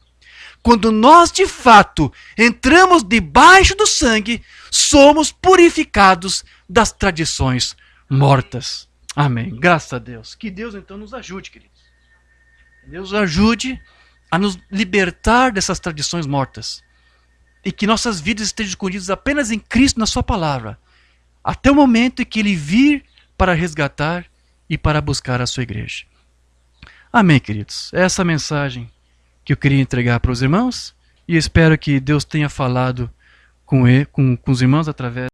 Quando nós, de fato, entramos debaixo do sangue, somos purificados das tradições mortas. Amém. Graças a Deus. Que Deus então nos ajude, queridos. Deus nos ajude a nos libertar dessas tradições mortas. E que nossas vidas estejam escondidas apenas em Cristo, na sua palavra. Até o momento em que Ele vir para resgatar e para buscar a sua igreja. Amém, queridos. É essa mensagem que eu queria entregar para os irmãos. E espero que Deus tenha falado com os irmãos através